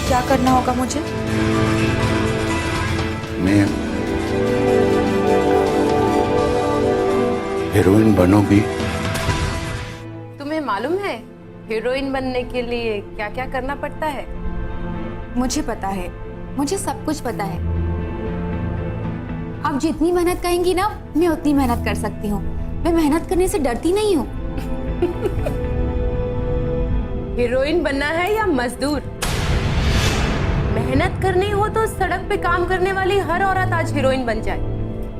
क्या करना होगा मुझे? मैं हीरोइन बनोगी? तुम्हें मालूम है हीरोइन बनने के लिए क्या क्या करना पड़ता है? मुझे पता है, मुझे सब कुछ पता है। आप जितनी मेहनत कहेंगी ना, मैं उतनी मेहनत कर सकती हूँ। मैं मेहनत करने से डरती नहीं हूँ। हीरोइन बनना है या मजदूर? मेहनत करनी हो तो सड़क पे काम करने वाली हर औरत आज हीरोइन बन जाए।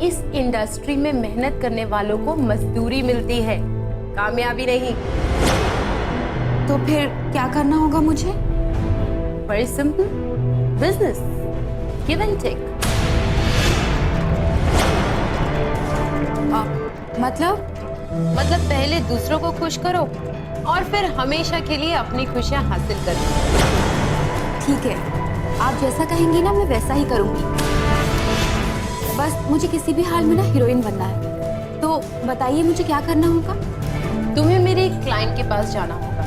इस इंडस्ट्री में मेहनत करने वालों को मजदूरी मिलती है, कामयाबी नहीं। तो फिर क्या करना होगा मुझे? Very simple, business, give and take. मतलब पहले दूसरों को खुश करो और फिर हमेशा के लिए अपनी खुशियां हासिल करो। ठीक है, आप जैसा कहेंगी ना मैं वैसा ही करूंगी। बस मुझे किसी भी हाल में ना हीरोइन बनना है। तो बताइए मुझे क्या करना होगा? तुम्हें मेरे एक क्लाइंट के पास जाना होगा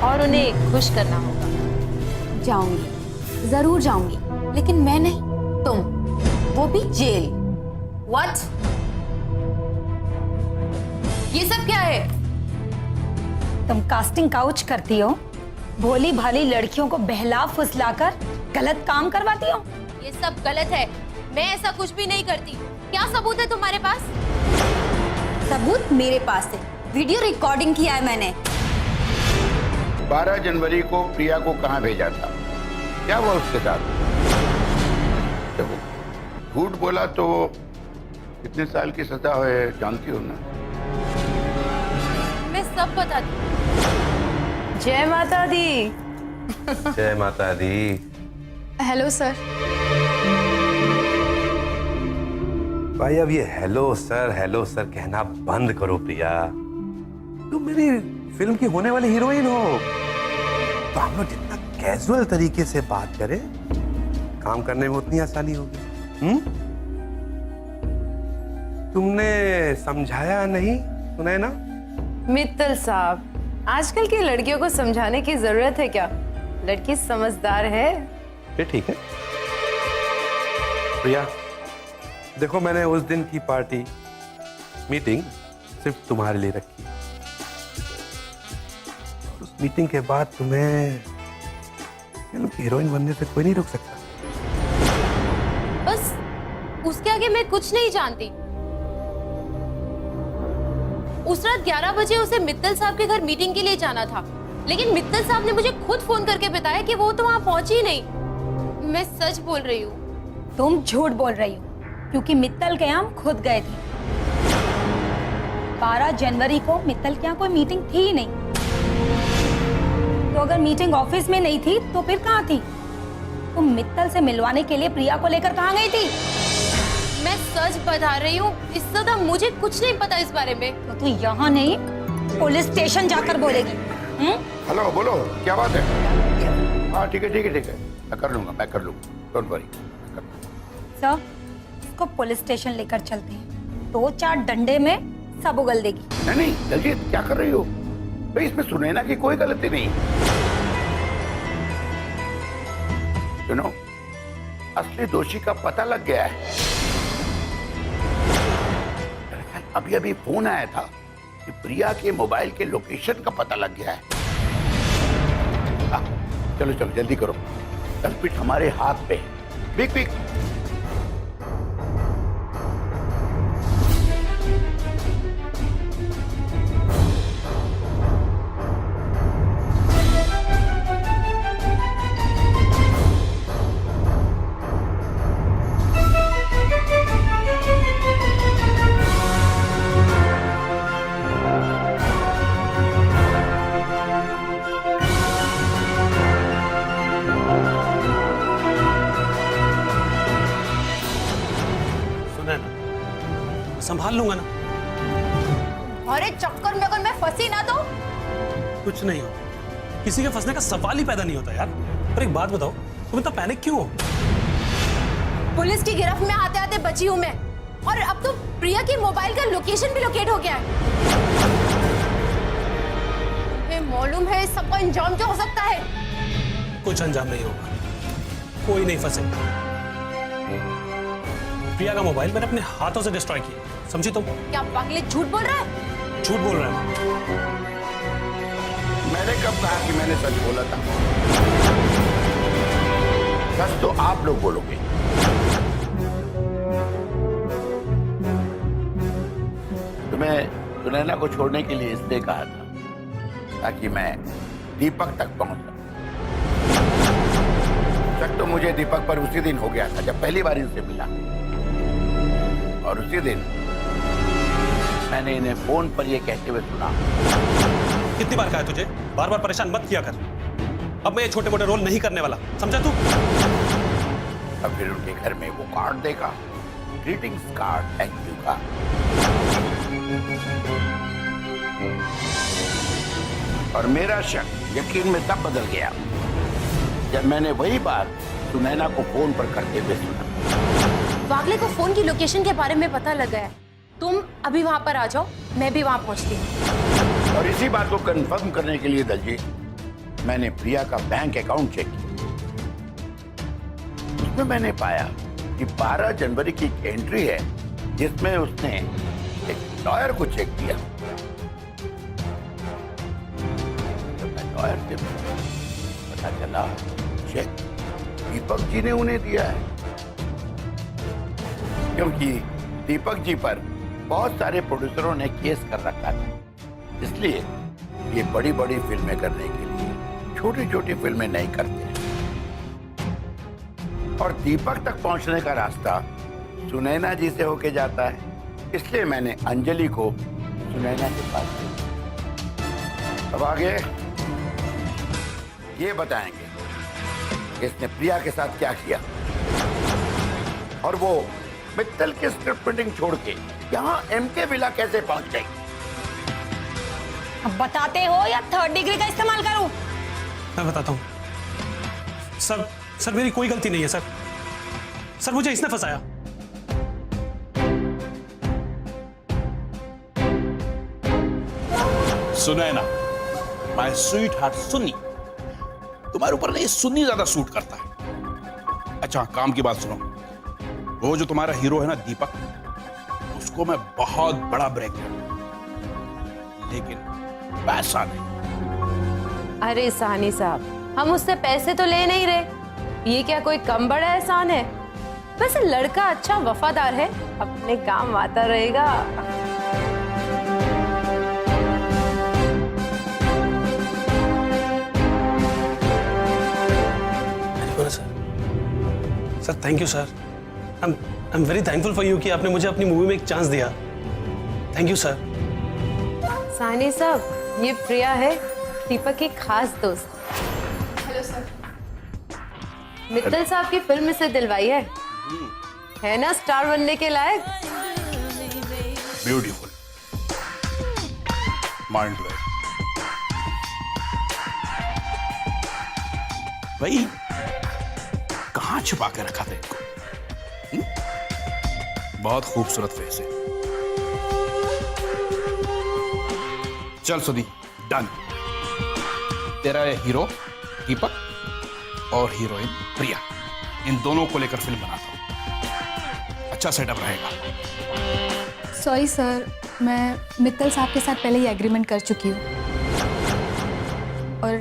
और उन्हें खुश करना होगा। जाऊंगी, जरूर जाऊंगी, लेकिन मैं नहीं, तुम, वो भी जेल। व्हाट? ये सब क्या है? तुम कास्टिंग काउच करती हो, भोली भाली लड़कियों को बहला फुसलाकर गलत काम करवाती हो। ये सब गलत है, मैं ऐसा कुछ भी नहीं करती। क्या सबूत है तुम्हारे पास? सबूत मेरे पास है, वीडियो रिकॉर्डिंग किया है मैंने। 12 जनवरी को प्रिया को कहाँ भेजा था? क्या हुआ उसके साथ? देखो, झूठ बोला तो कितने साल की सजा है जानती हो ना? मैं सब बता दूं। जय माता दी। जय माता दी। Hello sir. भाई अब ये हेलो सर कहना बंद करो प्रिया। तुम मेरी फिल्म की होने वाली हीरोइन हो, तो हम लोग जितना कैजुअल तरीके से बात करें, काम करने में उतनी आसानी होगी। तुमने समझाया नहीं, सुना है ना? मित्तल साहब, आजकल की लड़कियों को समझाने की जरूरत है क्या? लड़की समझदार है। ये ठीक है प्रिया, देखो मैंने उस दिन की पार्टी मीटिंग सिर्फ तुम्हारे लिए रखी। उस मीटिंग के बाद तुम्हें फिल्म की हीरोइन बनने से कोई नहीं रोक सकता। बस उसके आगे मैं कुछ नहीं जानती। उस रात 11 बजे उसे मित्तल साहब के घर मीटिंग के लिए जाना था, लेकिन मित्तल साहब ने मुझे खुद फोन करके बताया कि वो तो वहां पहुंची ही नहीं। मैं सच बोल रही हूँ। तुम झूठ बोल रही हो, क्योंकि मित्तल के यहाँ हम खुद गए थे। 12 जनवरी को मित्तल के यहाँ कोई मीटिंग थी ही नहीं। तो अगर मीटिंग ऑफिस में नहीं थी तो फिर कहाँ थी? तुम मित्तल से मिलवाने के लिए प्रिया को लेकर कहाँ गई थी? मैं सच बता रही हूँ, इससे ज्यादा मुझे कुछ नहीं पता इस बारे में। तो तू यहाँ नहीं, पुलिस स्टेशन जाकर बोलेगी। हेलो, बोलो क्या बात है? हाँ ठीक है, मैं कर लूंगा, डोंट वरी। सर, इसको पुलिस स्टेशन लेकर चलते हैं, 2-4 डंडे में सब उगल देगी। नहीं दलजीत, क्या कर रही हो भाई? इसमें सुनैना की कोई गलती नहीं। सुनो, असली दोषी का पता लग गया है। अभी फोन आया था कि प्रिया के मोबाइल के लोकेशन का पता लग गया है। चलो जल्दी करो, कल्पित हमारे हाथ पे है। क्विक। संभाल लूंगा ना। अरे चक्कर में अगर मैं फंसी ना तो? कुछ नहीं हो, किसी के फंसने का सवाल ही पैदा नहीं होता यार। पर एक बात बताओ, तुम इतना पैनिक क्यों हो? पुलिस की गिरफ्त में आते आते बची हूँ मैं, और अब तो प्रिया की मोबाइल का लोकेशन भी लोकेट हो गया है। तुम्हें मालूम है इस सबका अंजाम क्या हो सकता है? कुछ अंजाम नहीं होगा, कोई नहीं फंसेगा। प्रिया का मोबाइल मैंने अपने हाथों से डिस्ट्रॉय किया, समझी तुम? क्या पागल झूठ बोल रहा है? झूठ बोल रहा है। मैंने कब कहा कि मैंने सच बोला था? सच तो आप लोग बोलोगे। तुम्हें सुनैना को छोड़ने के लिए इसलिए कहा था ताकि मैं दीपक तक पहुंच सकूं। शक तो मुझे दीपक पर उसी दिन हो गया था जब पहली बार इनसे मिला, और उसी दिन मैंने इन्हें फोन पर यह कहते हुए सुना। कितनी बार कहा है तुझे, बार बार परेशान मत किया कर। अब मैं ये छोटे मोटे रोल नहीं करने वाला, समझा तू? अब फिर उनके घर में वो कार्ड देखा, ग्रीटिंग्स कार्ड, थैंक यू का। और मेरा शक यकीन में तब बदल गया जब मैंने वही बात सुनैना को फोन पर करते हुए सुना। वागले को फोन की लोकेशन के बारे में पता लग गया। तुम अभी वहां पर आ जाओ, मैं भी वहां पहुंचती हूँ। और इसी बात को कंफर्म करने के लिए दलजीत, मैंने प्रिया का बैंक अकाउंट चेक किया। उसमें मैंने पाया कि 12 जनवरी की एक एंट्री है जिसमें उसने एक लॉयर को चेक किया। जब मैं लॉयर से पता चला चेक दीपक जी ने उन्हें दिया है, क्योंकि दीपक जी पर बहुत सारे प्रोड्यूसरों ने केस कर रखा था। इसलिए ये बड़ी बड़ी फिल्में करने के लिए छोटी छोटी फिल्में नहीं करते। और दीपक तक पहुंचने का रास्ता सुनैना जी से होके जाता है, इसलिए मैंने अंजलि को सुनैना के पास भेजा। अब आगे ये बताएंगे कि इसने प्रिया के साथ क्या किया, और वो मित्तल की स्क्रिप्ट रीडिंग छोड़ के यहाँ एमके विला कैसे पहुंच गई। अब बताते हो या 3rd डिग्री का इस्तेमाल करूं? मैं बताता हूं। सर मेरी कोई गलती नहीं है सर मुझे इसने फंसाया। Sunaina, my sweet heart Sunni, तुम्हारे ऊपर नहीं सुन्नी ज्यादा सूट करता है। अच्छा काम की बात सुनो, वो जो तुम्हारा हीरो है ना दीपक, उसको मैं बहुत बड़ा ब्रेक दूंगा, लेकिन पैसा नहीं। अरे साहनी साहब, हम उससे पैसे तो ले नहीं रहे, ये क्या कोई कम बड़ा एहसान है? वैसे लड़का अच्छा वफादार है, अपने काम आता रहेगा। Sir thank you sir, I am very thankful for you कि आपने मुझे अपनी मूवी में एक चांस दिया। Thank you sir. साहनी साहब, ये प्रिया है, दीपक की खास दोस्त। Hello sir. मित्तल साहब की फिल्म से दिलवाई है ना स्टार बनने के लायक? Beautiful, mind blowing. भाई कहां छुपा के रखा था इनको? बहुत खूबसूरत फेस है। चल सुनी, डन। तेरा हीरो दीपक और हीरोइन प्रिया, इन दोनों को लेकर फिल्म बनाता हूं। अच्छा सेटअप रहेगा। सॉरी सर, मैं मित्तल साहब के साथ पहले ही एग्रीमेंट कर चुकी हूँ, और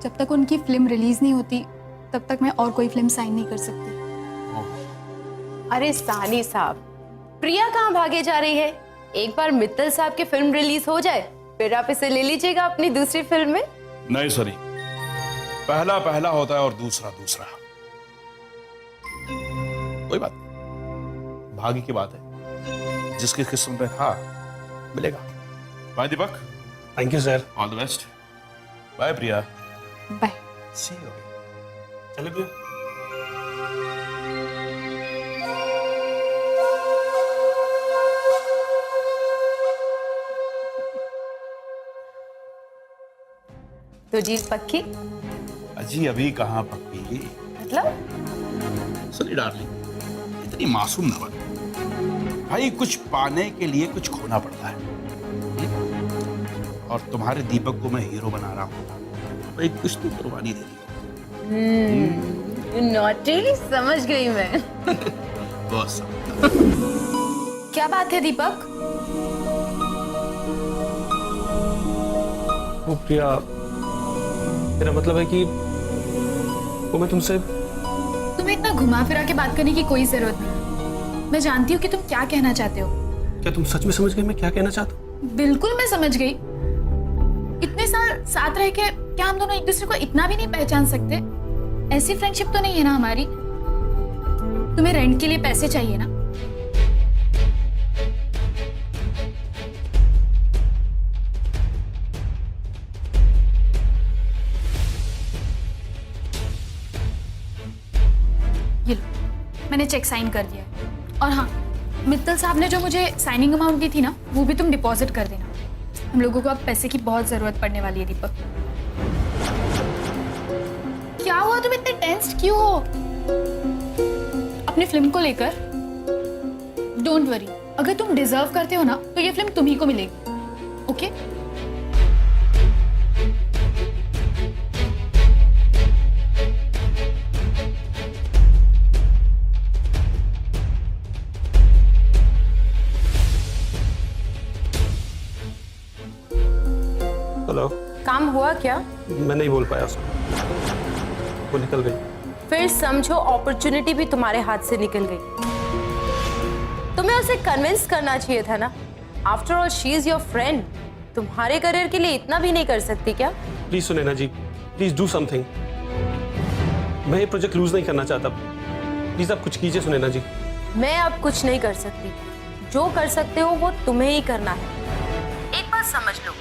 जब तक उनकी फिल्म रिलीज नहीं होती तब तक मैं और कोई फिल्म साइन नहीं कर सकती। अरे साहनी साहब, प्रिया कहाँ भागे जा रही है? एक बार मित्तल साहब की फिल्म रिलीज हो जाए, फिर आप इसे ले लीजिएगा अपनी दूसरी फिल्म में। नहीं सॉरी, पहला पहला होता है और दूसरा दूसरा। कोई बात नहीं, भाग्य की बात है, जिसकी किस्मत में था मिलेगा। Bye Deepak. Thank you sir. All the best. Bye Priya. Bye. See you. चलो प्रिया। तो जीत पक्की? अजी अभी कहाँ पक्की। मतलब? सुनी डार्लिंग, इतनी मासूम ना बन। भाई कुछ पाने के लिए कुछ खोना पड़ता है। और तुम्हारे दीपक को मैं हीरो बना रहा हूँ, भाई कुछ तो कुर्बानी दे दी। नॉटी, समझ गई मैं। बस क्या बात है दीपक? वो प्रिया, मेरा मतलब है कि वो मैं तुमसे तुम्हें इतना घुमा फिरा के बात करने की कोई जरूरत नहीं। मैं जानती हूँ कि तुम क्या कहना चाहते हो। क्या तुम सच में समझ गए मैं क्या कहना चाहता हूँ? बिल्कुल मैं समझ गई। इतने साल साथ रह के क्या हम दोनों एक दूसरे को इतना भी नहीं पहचान सकते? ऐसी फ्रेंडशिप तो नहीं है ना हमारी? तुम्हें रेंट के लिए पैसे चाहिए ना? ये लो, मैंने चेक साइन कर दिया है। और हाँ, मित्तल साहब ने जो मुझे साइनिंग अमाउंट दी थी ना, वो भी तुम डिपॉजिट कर देना। हम लोगों को अब पैसे की बहुत जरूरत पड़ने वाली है दीपक। क्या हुआ, तुम इतने टेंस्ड क्यों हो? अपनी फिल्म को लेकर डोंट वरी, अगर तुम डिजर्व करते हो ना तो ये फिल्म तुम्ही को मिलेगी। ओके? हेलो। काम हुआ क्या? मैं नहीं बोल पाया उसको, वो निकल गई। फिर समझो अपॉर्चुनिटी भी तुम्हारे हाथ से निकल गई। तुम्हें उसे कन्विंस करना चाहिए था ना। After all she is your friend. तुम्हारे करियर के लिए इतना भी नहीं कर सकती क्या? Please Sunaina ji, please do something. मैं ये प्रोजेक्ट लूज नहीं करना चाहता। प्लीज आप कुछ कीजिए सुनैना जी। मैं अब कुछ नहीं कर सकती। जो कर सकते हो वो तुम्हें ही करना है। एक बात समझ लो,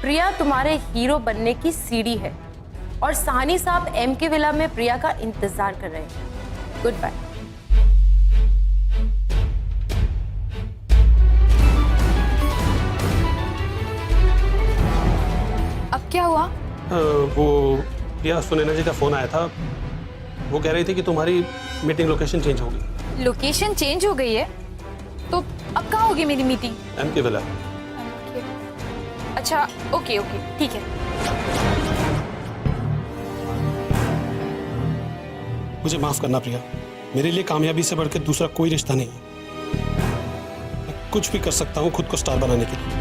प्रिया तुम्हारे हीरो बनने की सीढ़ी है और साहनी साहब एम के विला में प्रिया का इंतजार कर रहे हैं। Goodbye. अब क्या हुआ? वो प्रिया, सुनैना जी का फोन आया था। वो कह रही थी कि तुम्हारी मीटिंग लोकेशन चेंज होगी। लोकेशन चेंज हो गई है? तो अब कहाँ होगी मेरी मीटिंग? एम के विला। अच्छा, ओके ओके, ठीक है। मुझे माफ करना प्रिया, मेरे लिए कामयाबी से बढ़कर दूसरा कोई रिश्ता नहीं है। मैं कुछ भी कर सकता हूँ खुद को स्टार बनाने के लिए।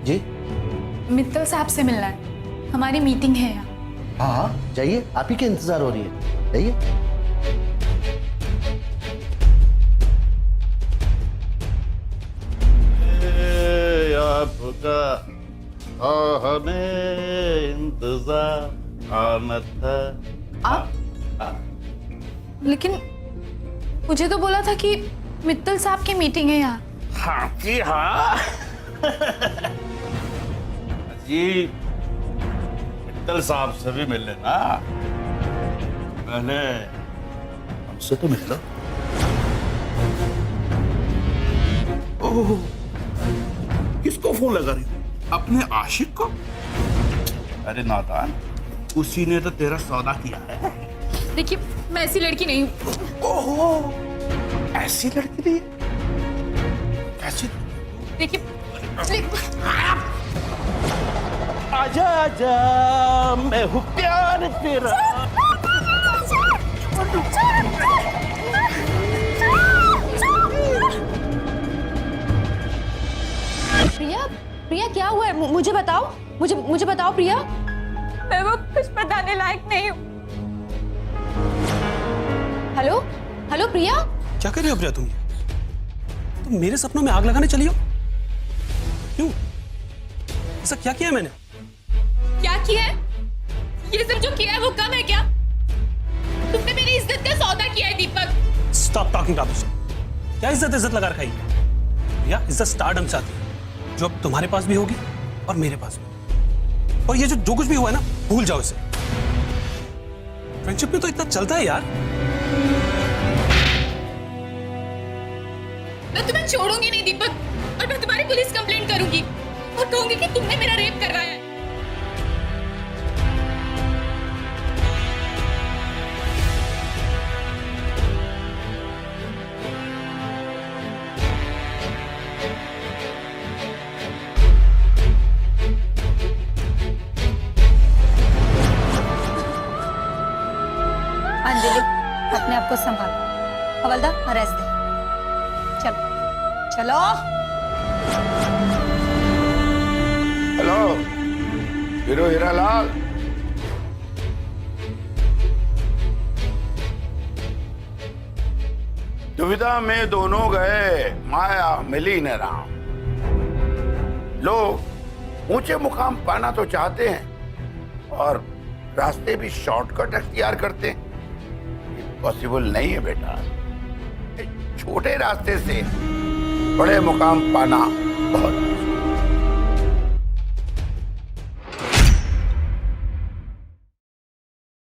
जी? मित्तल साहब से मिलना है, हमारी मीटिंग है यहाँ। हाँ हाँ जाइए, आप ही के इंतजार हो रही है, जाइए। आपका हमें इंतजार आना था। लेकिन मुझे तो बोला था कि मित्तल साहब की मीटिंग है यहाँ। हाँ जी हाँ। जी मित्तल साहब से भी मिल लेना, पहले हमसे तो मिल लो। ओह, किसको फोन लगा रही हो? अपने आशिक को? अरे नादान, उसी ने तो तेरा सौदा किया है। देखिए, मैं ऐसी लड़की नहीं हूँ। ओहो, ऐसी लड़की नहीं? कैसी? देखिए, आजा आजा, मैं हूँ प्यार तेरा। प्रिया, प्रिया क्या हुआ है? मुझे बताओ, मुझे बताओ प्रिया। मैं वो कुछ बताने लायक नहीं हूँ। हेलो हेलो प्रिया। क्या कर रहे हो प्रिया तुम मेरे सपनों में आग लगाने चली हो? क्यों? ऐसा क्या किया मैंने? क्या किया है? ये सब जो किया है वो कम है क्या? तुमने मेरी इज्जत का सौदा किया है दीपक। Stop talking Abu. क्या इज्जत लगा रखाई? या इज्जत स्टारडम चाहती है जो अब तुम्हारे पास भी होगी और मेरे पास भी। और ये जो कुछ भी हुआ है ना, भूल जाओ इसे। फ्रेंडशिप में तो इतना चलता है यार। मैं तुम्हें छोड़ूंगी नहीं दीपक, और मैं तुम्हारी पुलिस कंप्लेंट करूंगी और कहूंगी कि तुमने मेरा रेप करवाया है। अंजलि, अपने आप को संभाल। हवलदार, अरेस्ट दे। चलो चलो। हेलो हीरो हीरालाल, दुविधा में दोनों गए, माया मिली न राम। लोग ऊंचे मुकाम पाना तो चाहते हैं और रास्ते भी शॉर्टकट अख्तियार करते हैं। पॉसिबल नहीं है बेटा। छोटे रास्ते से बड़े मुकाम पाना बहुत